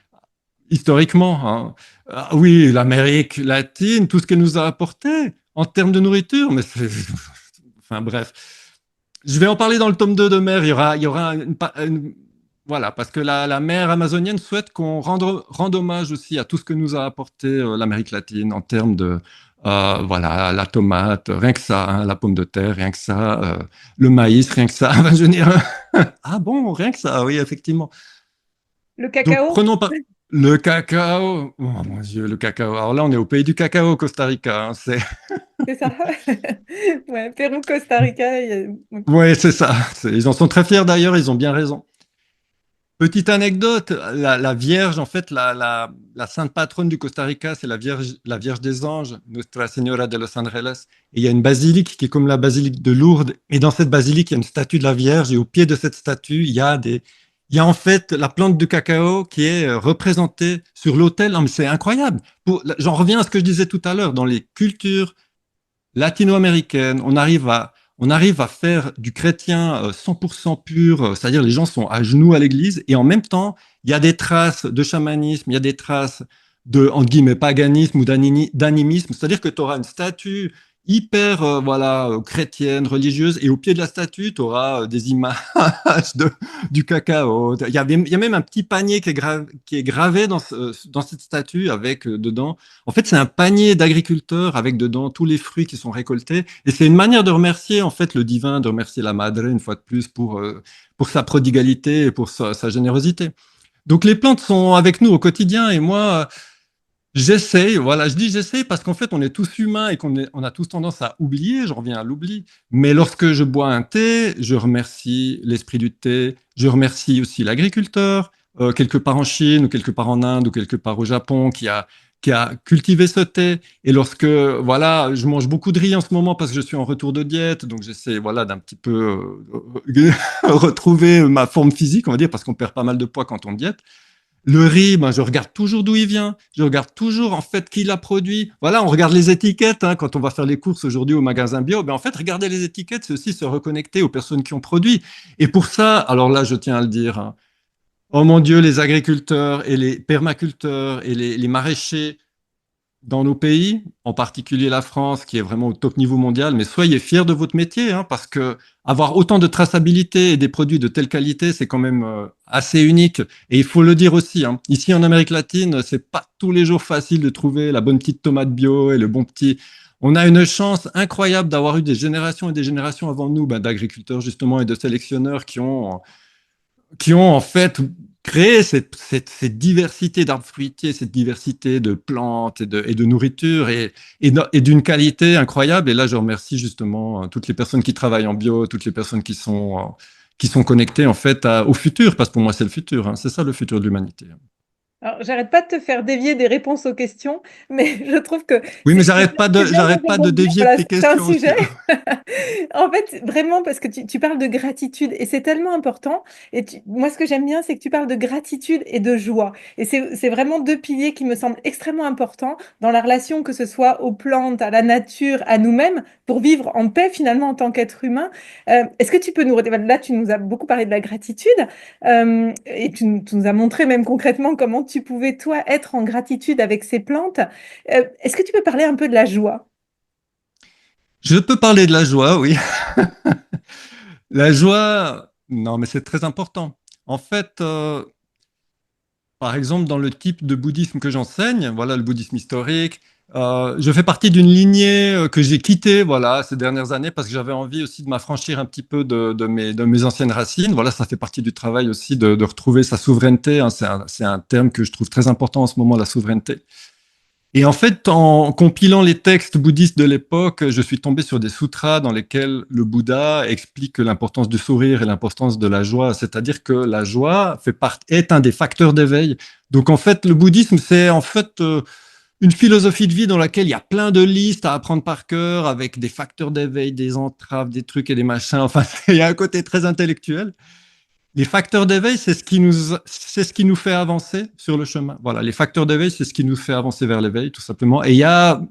historiquement, hein, ah oui, l'Amérique latine, tout ce qu'elle nous a apporté en termes de nourriture, mais enfin bref. Je vais en parler dans le tome 2 de Mer. Il y aura voilà, parce que la mer amazonienne souhaite qu'on rende hommage aussi à tout ce que nous a apporté l'Amérique latine en termes de, voilà, la tomate, rien que ça, hein, la pomme de terre, rien que ça, le maïs, rien que ça. Enfin, je veux dire, ah bon, rien que ça, oui, effectivement. Le Donc, cacao? prenons par le cacao. Oh mon Dieu, le cacao. Alors là, on est au pays du cacao, Costa Rica. Hein, C'est ça. Ouais, Pérou, Costa Rica. Ok. ouais, c'est ça. Ils en sont très fiers d'ailleurs, ils ont bien raison. Petite anecdote, la Vierge, en fait, la sainte patronne du Costa Rica, c'est la Vierge des Anges, Nuestra Señora de los Ángeles. Et il y a une basilique qui est comme la basilique de Lourdes. Et dans cette basilique, il y a une statue de la Vierge. Et au pied de cette statue, il y a en fait la plante du cacao qui est représentée sur l'autel. Non, mais c'est incroyable. J'en reviens à ce que je disais tout à l'heure. Dans les cultures latino-américaines, on arrive à faire du chrétien 100% pur, c'est-à-dire les gens sont à genoux à l'église, et en même temps, il y a des traces de chamanisme, il y a des traces entre guillemets, paganisme ou d'animisme. C'est-à-dire que tu auras une statue hyper voilà, chrétienne, religieuse, et au pied de la statue, tu auras des images du cacao. Il y a même un petit panier qui est gravé dans cette statue avec dedans. En fait, c'est un panier d'agriculteurs avec dedans tous les fruits qui sont récoltés. Et c'est une manière de remercier en fait le divin, de remercier la Madre une fois de plus pour sa prodigalité et pour sa générosité. Donc les plantes sont avec nous au quotidien et moi, j'essaye, voilà, je dis j'essaye parce qu'en fait, on est tous humains et on a tous tendance à oublier, j'en reviens à l'oubli. Mais lorsque je bois un thé, je remercie l'esprit du thé, je remercie aussi l'agriculteur, quelque part en Chine ou quelque part en Inde ou quelque part au Japon qui a cultivé ce thé. Et lorsque, voilà, je mange beaucoup de riz en ce moment parce que je suis en retour de diète, donc j'essaie, voilà, d'un petit peu retrouver ma forme physique, on va dire, parce qu'on perd pas mal de poids quand on diète. Le riz, ben, je regarde toujours d'où il vient. Je regarde toujours, en fait, qui l'a produit. Voilà, on regarde les étiquettes, hein, quand on va faire les courses aujourd'hui au magasin bio. Ben, en fait, regarder les étiquettes, c'est aussi se reconnecter aux personnes qui ont produit. Et pour ça, alors là, je tiens à le dire, hein, oh mon Dieu, les agriculteurs et les permaculteurs et les maraîchers dans nos pays, en particulier la France, qui est vraiment au top niveau mondial, mais soyez fiers de votre métier, hein, parce que avoir autant de traçabilité et des produits de telle qualité, c'est quand même assez unique. Et il faut le dire aussi, hein, ici en Amérique latine, c'est pas tous les jours facile de trouver la bonne petite tomate bio et le bon petit. On a une chance incroyable d'avoir eu des générations et des générations avant nous, ben, d'agriculteurs justement et de sélectionneurs qui ont en fait créé cette diversité d'arbres fruitiers, cette diversité de plantes et de nourriture et d'une qualité incroyable. Et là, je remercie justement toutes les personnes qui travaillent en bio, toutes les personnes qui sont connectées en fait au futur, parce que pour moi, c'est le futur. Hein, c'est ça le futur de l'humanité. Alors, j'arrête pas de te faire dévier des réponses aux questions, mais je trouve que Oui, mais c'est bien de j'arrête pas de rebondir, dévier de voilà, tes c'est un questions aussi. sujet. En fait, vraiment, parce que tu parles de gratitude et c'est tellement important. Et moi, ce que j'aime bien, c'est que tu parles de gratitude et de joie. Et c'est vraiment deux piliers qui me semblent extrêmement importants dans la relation, que ce soit aux plantes, à la nature, à nous-mêmes, pour vivre en paix finalement en tant qu'être humain. Est-ce que tu peux nous... Là, tu nous as beaucoup parlé de la gratitude et tu nous as montré même concrètement comment tu pouvais, toi, être en gratitude avec ces plantes. Est-ce que tu peux parler un peu de la joie? Je peux parler de la joie, oui. La joie, non, mais c'est très important. En fait, par exemple, dans le type de bouddhisme que j'enseigne, voilà, le bouddhisme historique, je fais partie d'une lignée que j'ai quittée, voilà, ces dernières années parce que j'avais envie aussi de m'affranchir un petit peu de mes anciennes racines. Voilà, ça fait partie du travail aussi de retrouver sa souveraineté. Hein. C'est un terme que je trouve très important en ce moment, la souveraineté. Et en fait, en compilant les textes bouddhistes de l'époque, je suis tombé sur des sutras dans lesquels le Bouddha explique l'importance du sourire et l'importance de la joie. C'est-à-dire que la joie est un des facteurs d'éveil. Donc en fait, le bouddhisme, c'est en fait une philosophie de vie dans laquelle il y a plein de listes à apprendre par cœur avec des facteurs d'éveil, des entraves, des trucs et des machins. Enfin, il y a un côté très intellectuel. Les facteurs d'éveil, c'est ce qui nous fait avancer sur le chemin. Voilà, les facteurs d'éveil, c'est ce qui nous fait avancer vers l'éveil, tout simplement. Et il y a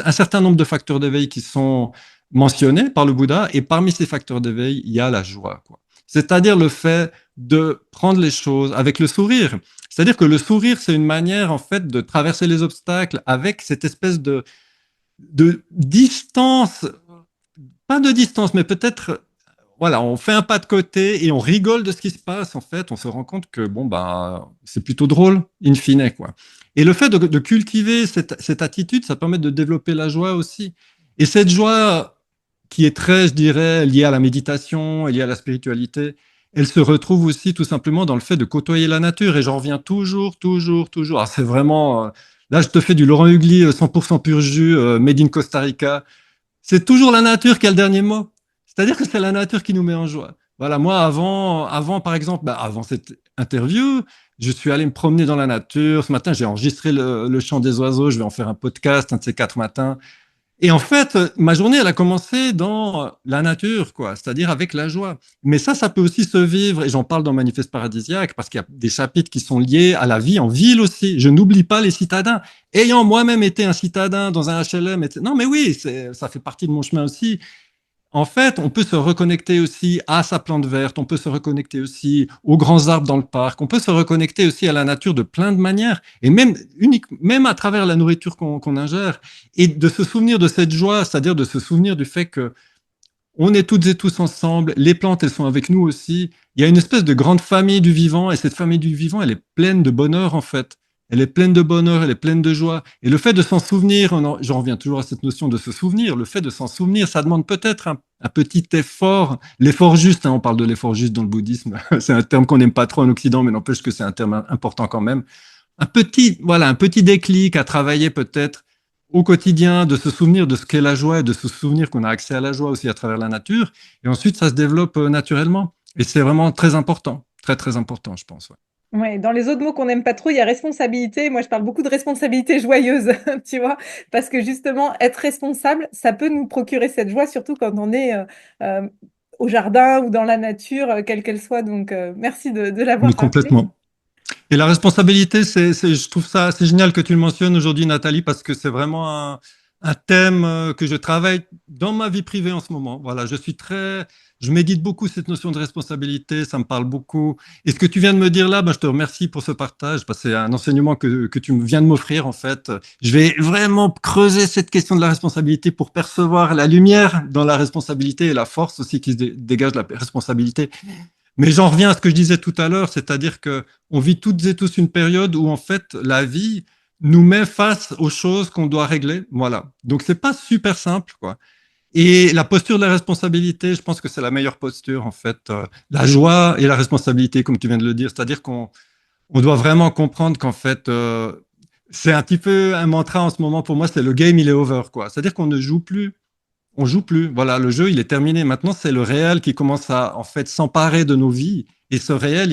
un certain nombre de facteurs d'éveil qui sont mentionnés par le Bouddha, et parmi ces facteurs d'éveil, il y a la joie, quoi. C'est-à-dire le fait de prendre les choses avec le sourire. C'est-à-dire que le sourire, c'est une manière, en fait, de traverser les obstacles avec cette espèce de distance, pas de distance, mais peut-être voilà, on fait un pas de côté et on rigole de ce qui se passe. En fait, on se rend compte que bon, bah, c'est plutôt drôle, in fine, quoi. Et le fait de cultiver cette attitude, ça permet de développer la joie aussi. Et cette joie qui est très, je dirais, liée à la méditation et liée à la spiritualité, elle se retrouve aussi tout simplement dans le fait de côtoyer la nature. Et j'en reviens toujours. Ah, c'est vraiment. Là, je te fais du Laurent Hugli 100% pur jus, made in Costa Rica. C'est toujours la nature qui a le dernier mot. C'est-à-dire que c'est la nature qui nous met en joie. Voilà, moi, avant par exemple, bah, avant cette interview, je suis allé me promener dans la nature. Ce matin, j'ai enregistré le chant des oiseaux. Je vais en faire un podcast, un de ces 4 matins. Et en fait, ma journée, elle a commencé dans la nature, quoi, c'est-à-dire avec la joie. Mais ça peut aussi se vivre, et j'en parle dans Manifeste paradisiaque, parce qu'il y a des chapitres qui sont liés à la vie en ville aussi. Je n'oublie pas les citadins. Ayant moi-même été un citadin dans un HLM, etc. Non, mais oui, ça fait partie de mon chemin aussi. en fait, on peut se reconnecter aussi à sa plante verte, on peut se reconnecter aussi aux grands arbres dans le parc, on peut se reconnecter aussi à la nature de plein de manières, et même à travers la nourriture qu'on ingère, et de se souvenir de cette joie, c'est-à-dire de se souvenir du fait que on est toutes et tous ensemble, les plantes, elles sont avec nous aussi. Il y a une espèce de grande famille du vivant, et cette famille du vivant, elle est pleine de bonheur, en fait. Elle est pleine de bonheur, elle est pleine de joie. Et le fait de s'en souvenir, j'en reviens toujours à cette notion de se souvenir, le fait de s'en souvenir, ça demande peut-être un petit effort, l'effort juste, hein, on parle de l'effort juste dans le bouddhisme, c'est un terme qu'on n'aime pas trop en Occident, mais n'empêche que c'est un terme important quand même. Un petit déclic à travailler peut-être au quotidien, de se souvenir de ce qu'est la joie et de se souvenir qu'on a accès à la joie aussi à travers la nature. Et ensuite, ça se développe naturellement. Et c'est vraiment très important, très, très important, je pense. Ouais. Ouais, dans les autres mots qu'on n'aime pas trop, il y a responsabilité. Moi, je parle beaucoup de responsabilité joyeuse, tu vois, parce que justement, être responsable, ça peut nous procurer cette joie, surtout quand on est euh, au jardin ou dans la nature, quelle qu'elle soit. Donc, merci de Mais l'avoir rappelé. complètement. Et la responsabilité, je trouve ça, c'est génial que tu le mentionnes aujourd'hui, Nathalie, parce que c'est vraiment un thème que je travaille dans ma vie privée en ce moment. Voilà, je médite beaucoup cette notion de responsabilité, ça me parle beaucoup. Et ce que tu viens de me dire là, ben, je te remercie pour ce partage, parce que c'est un enseignement que tu viens de m'offrir, en fait. Je vais vraiment creuser cette question de la responsabilité pour percevoir la lumière dans la responsabilité et la force aussi qui se dégage de la responsabilité. Mais j'en reviens à ce que je disais tout à l'heure, c'est-à-dire que on vit toutes et tous une période où en fait la vie nous met face aux choses qu'on doit régler. Voilà. Donc c'est pas super simple, quoi. Et la posture de la responsabilité, je pense que c'est la meilleure posture en fait. La joie et la responsabilité, comme tu viens de le dire, c'est-à-dire qu'on doit vraiment comprendre qu'en fait c'est un petit peu un mantra en ce moment pour moi, c'est le game il est over, quoi. C'est-à-dire qu'on ne joue plus, on joue plus. Voilà, le jeu, il est terminé. Maintenant, c'est le réel qui commence à, en fait, s'emparer de nos vies. Et ce réel,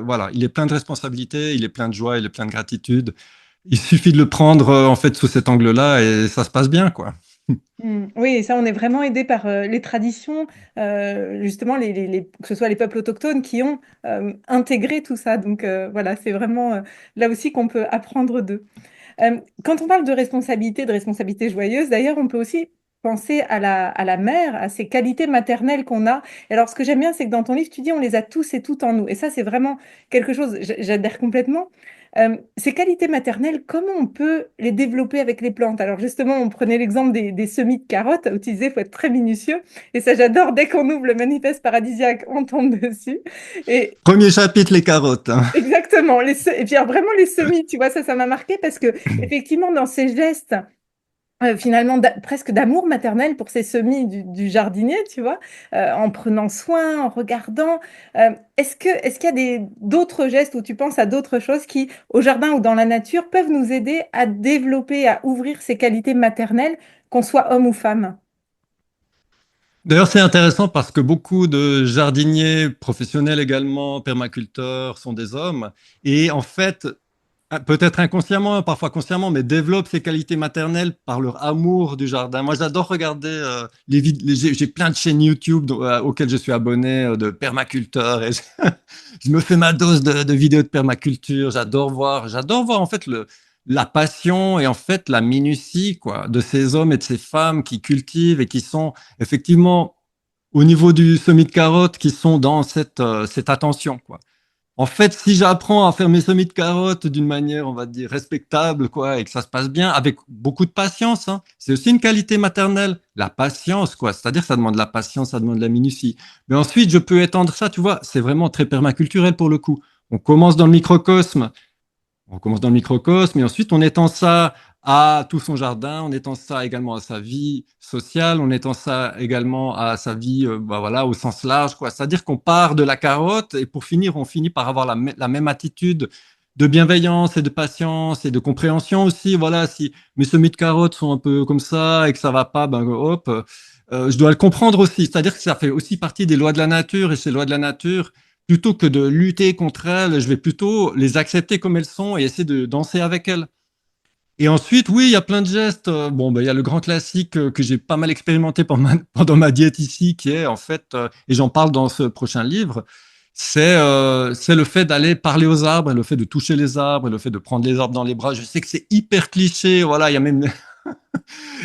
voilà, il est plein de responsabilités, il est plein de joie, il est plein de gratitude. Il suffit de le prendre, en fait, sous cet angle-là et ça se passe bien, quoi. Oui, et ça, on est vraiment aidé par les traditions, justement, que ce soit les peuples autochtones qui ont intégré tout ça. Donc, voilà, c'est vraiment là aussi qu'on peut apprendre d'eux. Quand on parle de responsabilité joyeuse, d'ailleurs, on peut aussi penser à la mère, à ces qualités maternelles qu'on a. Et alors, ce que j'aime bien, c'est que dans ton livre, tu dis on les a tous et toutes en nous. Et ça, c'est vraiment quelque chose, j'adhère complètement. Ces qualités maternelles, comment on peut les développer avec les plantes? Alors, justement, on prenait l'exemple des semis de carottes. Tu disais, il faut être très minutieux. Et ça, j'adore. Dès qu'on ouvre le manifeste paradisiaque, on tombe dessus. Et Premier chapitre, les carottes, hein. exactement. Et puis, alors, vraiment, les semis, tu vois, ça m'a marqué parce que, effectivement, dans ces gestes, finalement, presque d'amour maternel pour ces semis du jardinier, tu vois, en prenant soin, en regardant. Est-ce qu'il y a d'autres gestes où tu penses à d'autres choses qui, au jardin ou dans la nature, peuvent nous aider à développer, à ouvrir ces qualités maternelles, qu'on soit homme ou femme? D'ailleurs, c'est intéressant parce que beaucoup de jardiniers professionnels également, permaculteurs, sont des hommes. Et en fait, peut-être inconsciemment, parfois consciemment, mais développent ces qualités maternelles par leur amour du jardin. Moi, j'adore regarder les vidéos. J'ai plein de chaînes YouTube auxquelles je suis abonné de permaculteurs et je me fais ma dose de vidéos de permaculture. J'adore voir en fait la passion et en fait la minutie quoi de ces hommes et de ces femmes qui cultivent et qui sont effectivement au niveau du semis de carottes qui sont dans cette attention quoi. En fait, si j'apprends à faire mes semis de carottes d'une manière, on va dire, respectable, quoi, et que ça se passe bien, avec beaucoup de patience, hein, c'est aussi une qualité maternelle, la patience, quoi. C'est-à-dire, ça demande de la patience, ça demande de la minutie. Mais ensuite, je peux étendre ça, tu vois, c'est vraiment très permaculturel pour le coup. On commence dans le microcosme, on commence dans le microcosme et ensuite on étend ça à tout son jardin, on étend ça également à sa vie sociale, on étend ça également à sa vie bah voilà, au sens large. Quoi. C'est-à-dire qu'on part de la carotte et pour finir, on finit par avoir la même attitude de bienveillance et de patience et de compréhension aussi. Voilà, si mes semis de carottes sont un peu comme ça et que ça va pas, ben hop, je dois le comprendre aussi. C'est-à-dire que ça fait aussi partie des lois de la nature et ces lois de la nature, plutôt que de lutter contre elles, je vais plutôt les accepter comme elles sont et essayer de danser avec elles. Et ensuite, oui, il y a plein de gestes. Bon, ben, il y a le grand classique que j'ai pas mal expérimenté pendant ma diète ici, qui est en fait, et j'en parle dans ce prochain livre, c'est le fait d'aller parler aux arbres, et le fait de toucher les arbres, et le fait de prendre les arbres dans les bras. Je sais que c'est hyper cliché, voilà, il y a même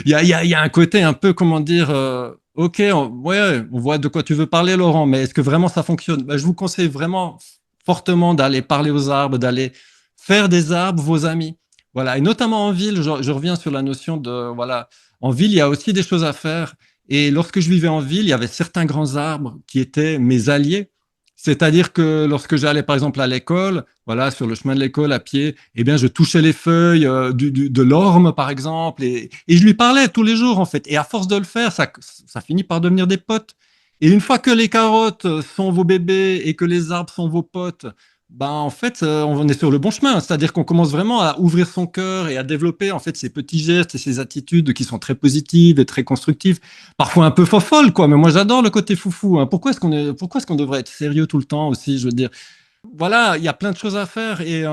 il y a un côté un peu, comment dire, Ok, ouais, on voit de quoi tu veux parler, Laurent, mais est-ce que vraiment ça fonctionne? Je vous conseille vraiment fortement d'aller parler aux arbres, d'aller faire des arbres vos amis. Voilà, et notamment en ville, je reviens sur la notion de, voilà, en ville, il y a aussi des choses à faire. Et lorsque je vivais en ville, il y avait certains grands arbres qui étaient mes alliés. C'est-à-dire que lorsque j'allais, par exemple, à l'école, voilà, sur le chemin de l'école à pied, eh bien, je touchais les feuilles de l'orme, par exemple, et je lui parlais tous les jours, en fait. Et à force de le faire, ça finit par devenir des potes. Et une fois que les carottes sont vos bébés et que les arbres sont vos potes, ben, en fait, on est sur le bon chemin. C'est-à-dire qu'on commence vraiment à ouvrir son cœur et à développer, en fait, ces petits gestes et ces attitudes qui sont très positives et très constructives. Parfois un peu folle, quoi. Mais moi, j'adore le côté foufou, hein. Pourquoi est-ce qu'on devrait être sérieux tout le temps aussi? Je veux dire, voilà, il y a plein de choses à faire et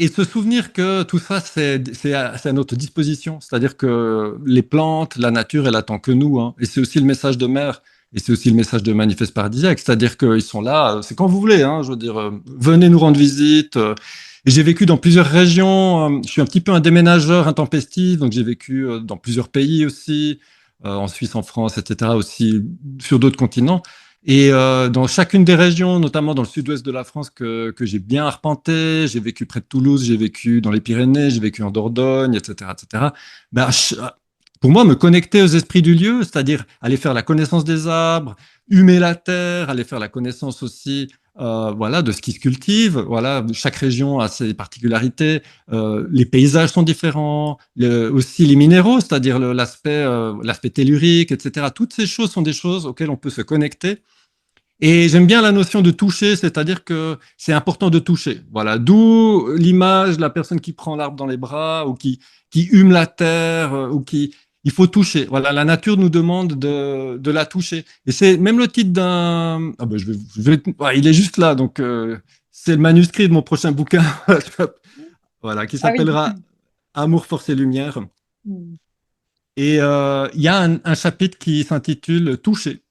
se souvenir que tout ça, c'est à notre disposition. C'est-à-dire que les plantes, la nature, elle attend que nous, hein. Et c'est aussi le message de Mère. Et c'est aussi le message de Manifeste Paradisiaque. C'est-à-dire qu'ils sont là, c'est quand vous voulez, hein. Je veux dire, venez nous rendre visite. Et j'ai vécu dans plusieurs régions. Je suis un petit peu un déménageur intempestif. Donc j'ai vécu dans plusieurs pays aussi, en Suisse, en France, etc. Aussi sur d'autres continents. Et dans chacune des régions, notamment dans le sud-ouest de la France, que j'ai bien arpenté, j'ai vécu près de Toulouse, j'ai vécu dans les Pyrénées, j'ai vécu en Dordogne, etc., etc. Ben, pour moi, me connecter aux esprits du lieu, c'est-à-dire aller faire la connaissance des arbres, humer la terre, aller faire la connaissance aussi, voilà, de ce qui se cultive. Voilà, chaque région a ses particularités. Les paysages sont différents, aussi les minéraux, c'est-à-dire l'aspect tellurique, etc. Toutes ces choses sont des choses auxquelles on peut se connecter et j'aime bien la notion de toucher, c'est-à-dire que c'est important de toucher. Voilà, d'où l'image de la personne qui prend l'arbre dans les bras ou qui hume la terre ou qui... Il faut toucher. Voilà, la nature nous demande de la toucher. Et c'est même le titre d'un... Ah ben ouais, il est juste là, donc c'est le manuscrit de mon prochain bouquin, voilà, qui Ah oui. s'appellera Amour, force et lumière. Mm. Et il y a un chapitre qui s'intitule Toucher.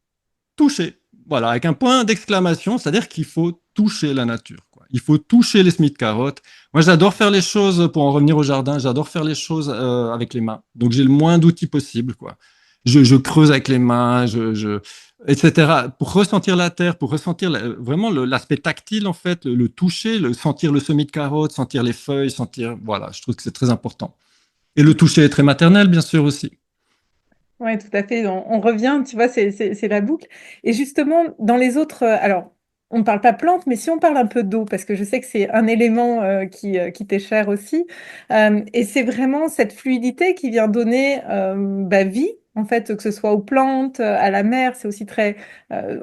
Toucher. Voilà, avec un point d'exclamation, c'est-à-dire qu'il faut toucher la nature, quoi. Il faut toucher les semis de carottes. Moi, j'adore faire les choses, pour en revenir au jardin, j'adore faire les choses avec les mains. Donc, j'ai le moins d'outils possible, quoi. Je creuse avec les mains, etc. Pour ressentir la terre, pour ressentir vraiment l'aspect tactile, en fait, le toucher, sentir le semis de carottes, sentir les feuilles, sentir... Voilà, je trouve que c'est très important. Et le toucher est très maternel, bien sûr, aussi. Ouais, tout à fait. On revient, tu vois, c'est la boucle. Et justement, dans les autres, alors, on ne parle pas plantes, mais si on parle un peu d'eau, parce que je sais que c'est un élément qui t'est cher aussi, et c'est vraiment cette fluidité qui vient donner bah, vie, en fait, que ce soit aux plantes, à la mer, c'est aussi très,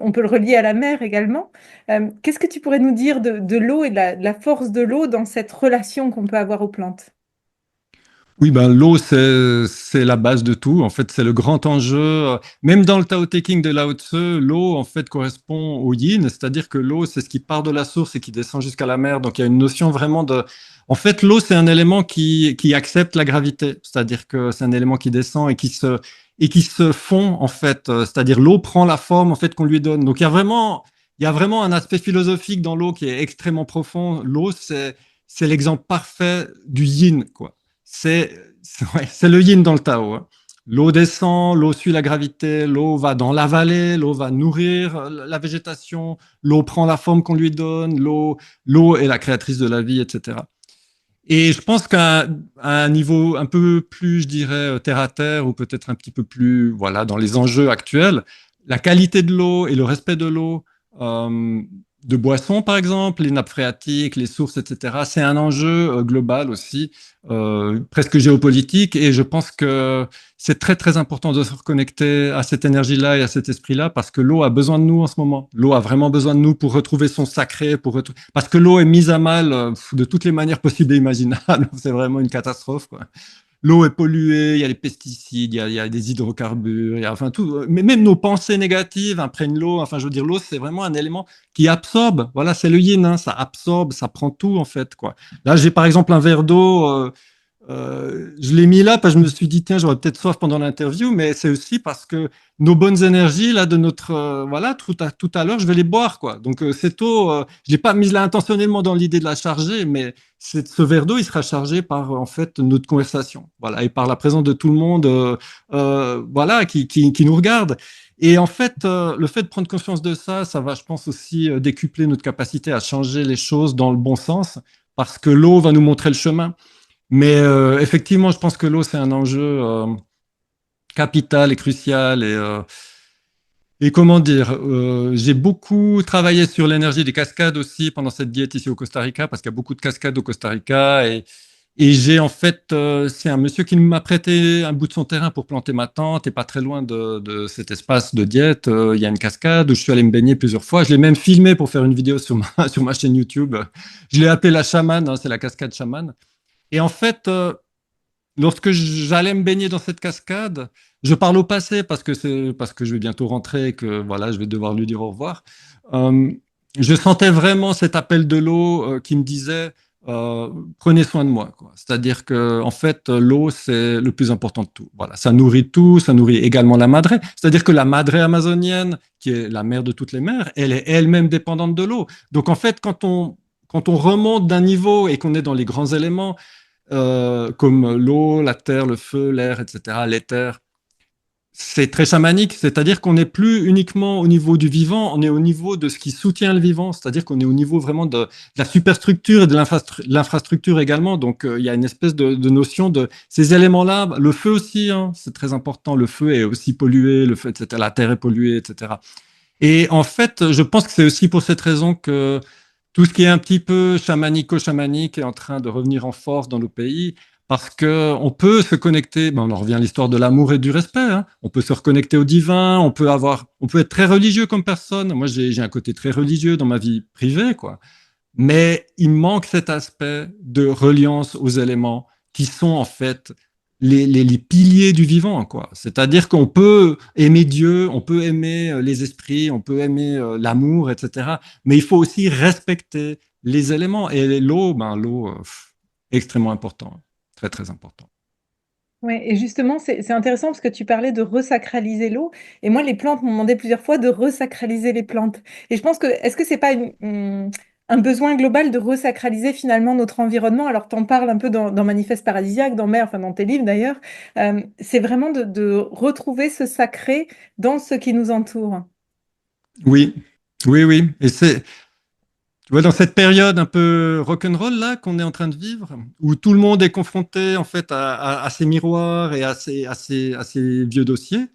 on peut le relier à la mer également. Qu'est-ce que tu pourrais nous dire de l'eau et de la force de l'eau dans cette relation qu'on peut avoir aux plantes? Oui, ben l'eau, c'est la base de tout. En fait, c'est le grand enjeu. Même dans le Tao Te Ching de Lao Tzu, l'eau, en fait, correspond au yin, c'est-à-dire que l'eau, c'est ce qui part de la source et qui descend jusqu'à la mer. Donc, il y a une notion vraiment de... En fait, l'eau, c'est un élément qui accepte la gravité, c'est-à-dire que c'est un élément qui descend et qui se fond, en fait. C'est-à-dire l'eau prend la forme, en fait, qu'on lui donne. Donc, il y a vraiment un aspect philosophique dans l'eau qui est extrêmement profond. L'eau, c'est l'exemple parfait du yin, quoi. C'est le yin dans le Tao, hein. L'eau descend, l'eau suit la gravité, l'eau va dans la vallée, l'eau va nourrir la végétation, l'eau prend la forme qu'on lui donne, l'eau est la créatrice de la vie, etc. Et je pense qu'à un niveau un peu plus, je dirais, terre à terre, ou peut-être un petit peu plus, voilà, dans les enjeux actuels, la qualité de l'eau et le respect de l'eau, euh, de boissons par exemple, les nappes phréatiques, les sources, etc., c'est un enjeu global aussi, presque géopolitique. Et je pense que c'est très très important de se reconnecter à cette énergie-là et à cet esprit-là, parce que l'eau a besoin de nous en ce moment. L'eau a vraiment besoin de nous pour retrouver son sacré, parce que l'eau est mise à mal de toutes les manières possibles et imaginables. C'est vraiment une catastrophe, quoi. L'eau est polluée, il y a les pesticides, il y a des hydrocarbures, enfin tout. Mais même nos pensées négatives imprègnent l'eau. Enfin, je veux dire, l'eau, c'est vraiment un élément qui absorbe. Voilà, c'est le yin, hein, ça absorbe, ça prend tout en fait, quoi. Là, j'ai par exemple un verre d'eau. Je l'ai mis là parce que je me suis dit, tiens, j'aurais peut-être soif pendant l'interview, mais c'est aussi parce que nos bonnes énergies, là, de notre, voilà, tout à l'heure, je vais les boire, quoi. Donc, cette eau, je l'ai pas mise là intentionnellement dans l'idée de la charger, mais ce verre d'eau, il sera chargé par, en fait, notre conversation. Voilà, et par la présence de tout le monde, voilà, qui nous regarde. Et en fait, le fait de prendre conscience de ça, ça va, je pense, aussi décupler notre capacité à changer les choses dans le bon sens, parce que l'eau va nous montrer le chemin. Mais effectivement, je pense que l'eau, c'est un enjeu capital et crucial. Et comment dire, j'ai beaucoup travaillé sur l'énergie des cascades aussi pendant cette diète ici au Costa Rica, parce qu'il y a beaucoup de cascades au Costa Rica. Et j'ai en fait, c'est un monsieur qui m'a prêté un bout de son terrain pour planter ma tente, et pas très loin de cet espace de diète, il y a une cascade où je suis allé me baigner plusieurs fois. Je l'ai même filmé pour faire une vidéo sur sur ma chaîne YouTube. Je l'ai appelé la chamane, hein, c'est la cascade chamane. Et en fait, lorsque j'allais me baigner dans cette cascade, je parle au passé parce que je vais bientôt rentrer et que voilà, je vais devoir lui dire au revoir. Euh, je sentais vraiment cet appel de l'eau qui me disait prenez soin de moi, quoi. C'est-à-dire que en fait, l'eau c'est le plus important de tout. Ça nourrit également la madré. C'est-à-dire que la madré amazonienne, qui est la mère de toutes les mers, elle est elle-même dépendante de l'eau. Donc en fait, quand on remonte d'un niveau et qu'on est dans les grands éléments, comme l'eau, la terre, le feu, l'air, etc., l'éther. C'est très chamanique, c'est-à-dire qu'on n'est plus uniquement au niveau du vivant, on est au niveau de ce qui soutient le vivant, c'est-à-dire qu'on est au niveau vraiment de la superstructure et de l'infrastructure également. Donc, il y a une espèce de notion de ces éléments-là. Le feu aussi, hein, c'est très important. Le feu est aussi pollué, le feu, etc. La terre est polluée, etc. Et en fait, je pense que c'est aussi pour cette raison que tout ce qui est un petit peu chamanico-chamanique est en train de revenir en force dans nos pays, parce que on peut se connecter, ben on en revient à l'histoire de l'amour et du respect, hein. On peut se reconnecter au divin, on peut être très religieux comme personne. Moi, j'ai un côté très religieux dans ma vie privée, quoi. Mais il manque cet aspect de reliance aux éléments qui sont en fait les piliers du vivant, quoi. C'est-à-dire qu'on peut aimer Dieu, on peut aimer les esprits, on peut aimer l'amour, etc. Mais il faut aussi respecter les éléments. Et l'eau, ben l'eau, extrêmement important, très très important. Ouais, et justement, c'est intéressant parce que tu parlais de resacraliser l'eau. Et moi, les plantes m'ont demandé plusieurs fois de resacraliser les plantes. Et je pense que, est-ce que c'est pas un besoin global de resacraliser finalement notre environnement? Alors, tu en parles un peu dans Manifeste paradisiaque, dans Mère, enfin dans tes livres d'ailleurs. C'est vraiment de retrouver ce sacré dans ce qui nous entoure. Oui, oui, oui. Et c'est, tu vois, dans cette période un peu rock'n'roll là qu'on est en train de vivre, où tout le monde est confronté en fait à ces miroirs et à ces vieux dossiers,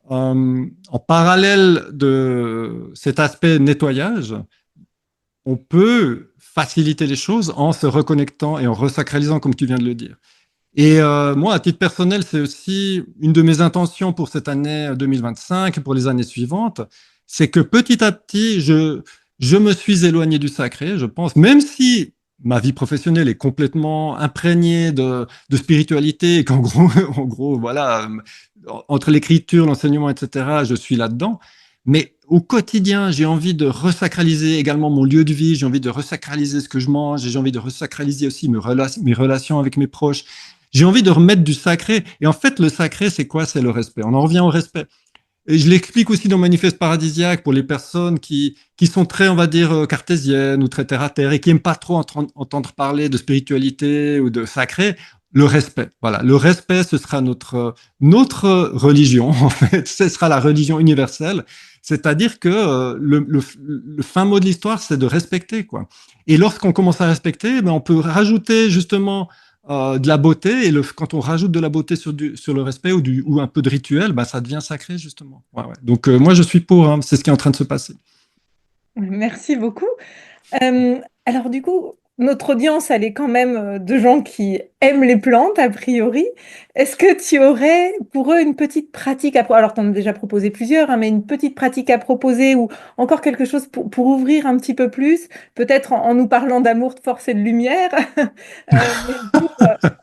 en parallèle de cet aspect nettoyage, on peut faciliter les choses en se reconnectant et en resacralisant, comme tu viens de le dire. Et moi, à titre personnel, c'est aussi une de mes intentions pour cette année 2025 et pour les années suivantes, c'est que petit à petit, je me suis éloigné du sacré, je pense, même si ma vie professionnelle est complètement imprégnée de spiritualité et qu'en gros, en gros, voilà, entre l'écriture, l'enseignement, etc., je suis là-dedans. Mais au quotidien, j'ai envie de resacraliser également mon lieu de vie, j'ai envie de resacraliser ce que je mange, j'ai envie de resacraliser aussi mes relations avec mes proches. J'ai envie de remettre du sacré. Et en fait, le sacré, c'est quoi? C'est le respect. On en revient au respect. Et je l'explique aussi dans Manifeste paradisiaque pour les personnes qui sont très, on va dire, cartésiennes ou très terre à terre et qui n'aiment pas trop entendre parler de spiritualité ou de sacré. Le respect. Voilà. Le respect, ce sera notre religion, en fait. Ce sera la religion universelle. C'est-à-dire que le fin mot de l'histoire, c'est de respecter, quoi. Et lorsqu'on commence à respecter, ben, on peut rajouter justement de la beauté, et quand on rajoute de la beauté sur le respect ou un peu de rituel, bah, ça devient sacré, justement. Ouais, ouais. Donc, moi, je suis pour, hein, c'est ce qui est en train de se passer. Merci beaucoup. Alors du coup, notre audience, elle est quand même de gens qui aiment les plantes, a priori. Est-ce que tu aurais pour eux une petite pratique alors tu en as déjà proposé plusieurs, hein, mais une petite pratique à proposer ou encore quelque chose pour ouvrir un petit peu plus, peut-être en nous parlant d'amour, de force et de lumière, mais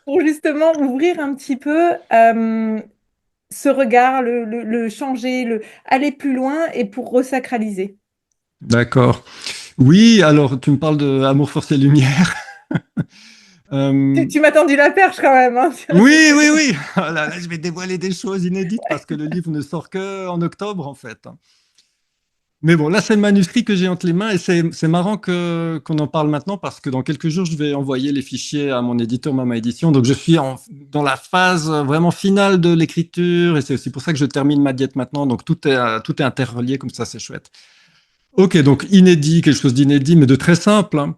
pour justement ouvrir un petit peu ce regard, le changer, aller plus loin et pour resacraliser. D'accord. Oui, alors, tu me parles de Amour, Force et Lumière. Euh, Tu m'as tendu la perche quand même, hein. oui, oui, oui. Oh là, là, je vais dévoiler des choses inédites parce que le livre ne sort que en octobre, en fait. Mais bon, là, c'est le manuscrit que j'ai entre les mains et c'est marrant qu'on en parle maintenant parce que dans quelques jours, je vais envoyer les fichiers à mon éditeur Mama Édition. Donc, je suis dans la phase vraiment finale de l'écriture et c'est aussi pour ça que je termine ma diète maintenant. Donc, tout est interrelié comme ça, c'est chouette. Ok, donc inédit, quelque chose d'inédit, mais de très simple, hein.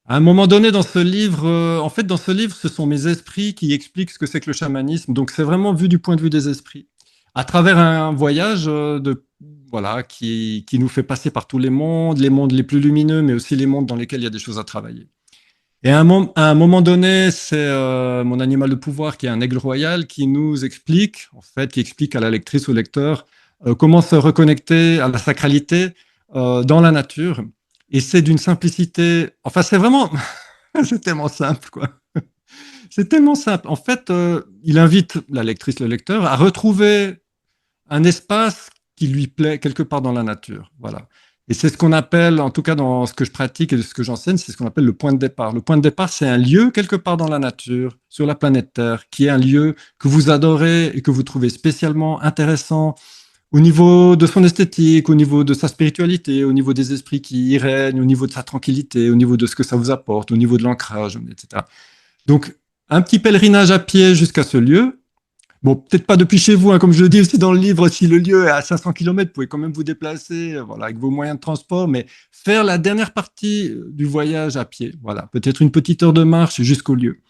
À un moment donné dans ce livre, en fait, dans ce livre, ce sont mes esprits qui expliquent ce que c'est que le chamanisme. Donc, c'est vraiment vu du point de vue des esprits. À travers un voyage voilà, qui nous fait passer par tous les mondes les plus lumineux, mais aussi les mondes dans lesquels il y a des choses à travailler. Et à un moment donné, c'est mon animal de pouvoir, qui est un aigle royal, qui nous explique, en fait, qui explique à la lectrice ou au lecteur comment se reconnecter à la sacralité dans la nature. Et c'est d'une simplicité. Enfin, c'est vraiment, c'est tellement simple, quoi. C'est tellement simple. En fait, il invite la lectrice, le lecteur à retrouver un espace qui lui plaît quelque part dans la nature. Voilà. Et c'est ce qu'on appelle, en tout cas dans ce que je pratique et ce que j'enseigne, c'est ce qu'on appelle le point de départ. Le point de départ, c'est un lieu quelque part dans la nature, sur la planète Terre, qui est un lieu que vous adorez et que vous trouvez spécialement intéressant au niveau de son esthétique, au niveau de sa spiritualité, au niveau des esprits qui y règnent, au niveau de sa tranquillité, au niveau de ce que ça vous apporte, au niveau de l'ancrage, etc. Donc, un petit pèlerinage à pied jusqu'à ce lieu. Bon, peut-être pas depuis chez vous, hein, comme je le dis aussi dans le livre, si le lieu est à 500 km, vous pouvez quand même vous déplacer voilà, avec vos moyens de transport, mais faire la dernière partie du voyage à pied, voilà, peut-être une petite heure de marche jusqu'au lieu.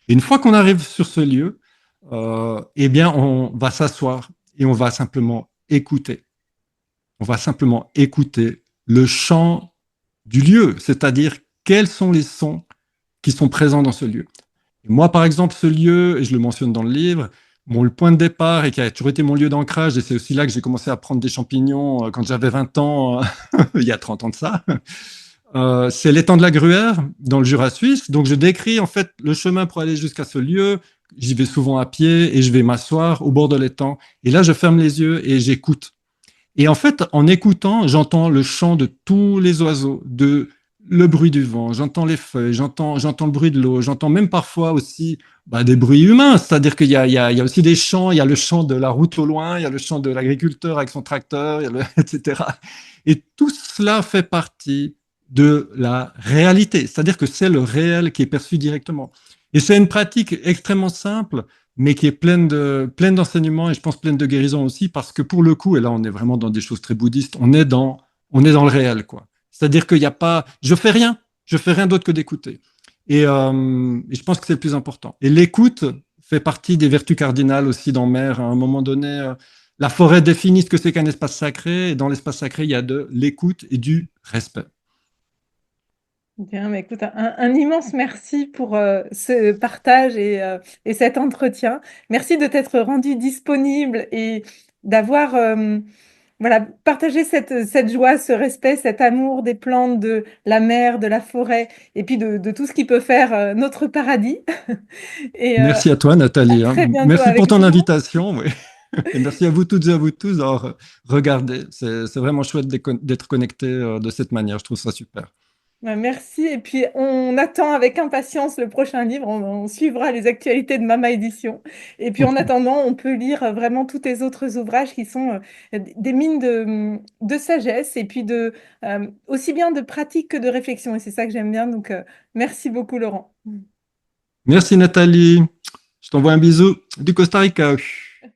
Et une fois qu'on arrive sur ce lieu, eh bien, on va s'asseoir et on va simplement écouter. On va simplement écouter le chant du lieu, c'est-à-dire quels sont les sons qui sont présents dans ce lieu. Et moi, par exemple, ce lieu, et je le mentionne dans le livre, le point de départ et qui a toujours été mon lieu d'ancrage, et c'est aussi là que j'ai commencé à prendre des champignons quand j'avais 20 ans, il y a 30 ans de ça, c'est l'étang de la Gruère, dans le Jura suisse. Donc je décris en fait le chemin pour aller jusqu'à ce lieu. J'y vais souvent à pied et je vais m'asseoir au bord de l'étang. Et là, je ferme les yeux et j'écoute. Et en fait, en écoutant, j'entends le chant de tous les oiseaux, de le bruit du vent, j'entends les feuilles, j'entends le bruit de l'eau, j'entends même parfois aussi des bruits humains, c'est-à-dire qu'il y a aussi des chants, il y a le chant de la route au loin, il y a le chant de l'agriculteur avec son tracteur, etc. Et tout cela fait partie de la réalité, c'est-à-dire que c'est le réel qui est perçu directement. Et c'est une pratique extrêmement simple, mais qui est pleine d'enseignements et je pense pleine de guérison aussi, parce que pour le coup, et là on est vraiment dans des choses très bouddhistes, on est dans le réel, quoi. C'est-à-dire qu'il n'y a pas, je fais rien d'autre que d'écouter. Et je pense que c'est le plus important. Et l'écoute fait partie des vertus cardinales aussi dans Mère. À un moment donné, la forêt définit ce que c'est qu'un espace sacré, et dans l'espace sacré, il y a de l'écoute et du respect. Bien, mais écoute, un immense merci pour ce partage et cet entretien. Merci de t'être rendu disponible et d'avoir voilà, partagé cette joie, ce respect, cet amour des plantes, de la mer, de la forêt et puis de tout ce qui peut faire notre paradis. Et Merci à toi, à Nathalie, hein. très bientôt Merci pour avec ton nous. invitation. Oui. Et merci à vous toutes et à vous tous d'avoir regardé. C'est vraiment chouette d'être connecté de cette manière. Je trouve ça super. Merci. Et puis, on attend avec impatience le prochain livre. On suivra les actualités de Mama Édition. Et puis, en attendant, on peut lire vraiment tous tes autres ouvrages qui sont des mines de sagesse et puis aussi bien de pratique que de réflexion. Et c'est ça que j'aime bien. Donc, merci beaucoup, Laurent. Merci, Nathalie. Je t'envoie un bisou du Costa Rica.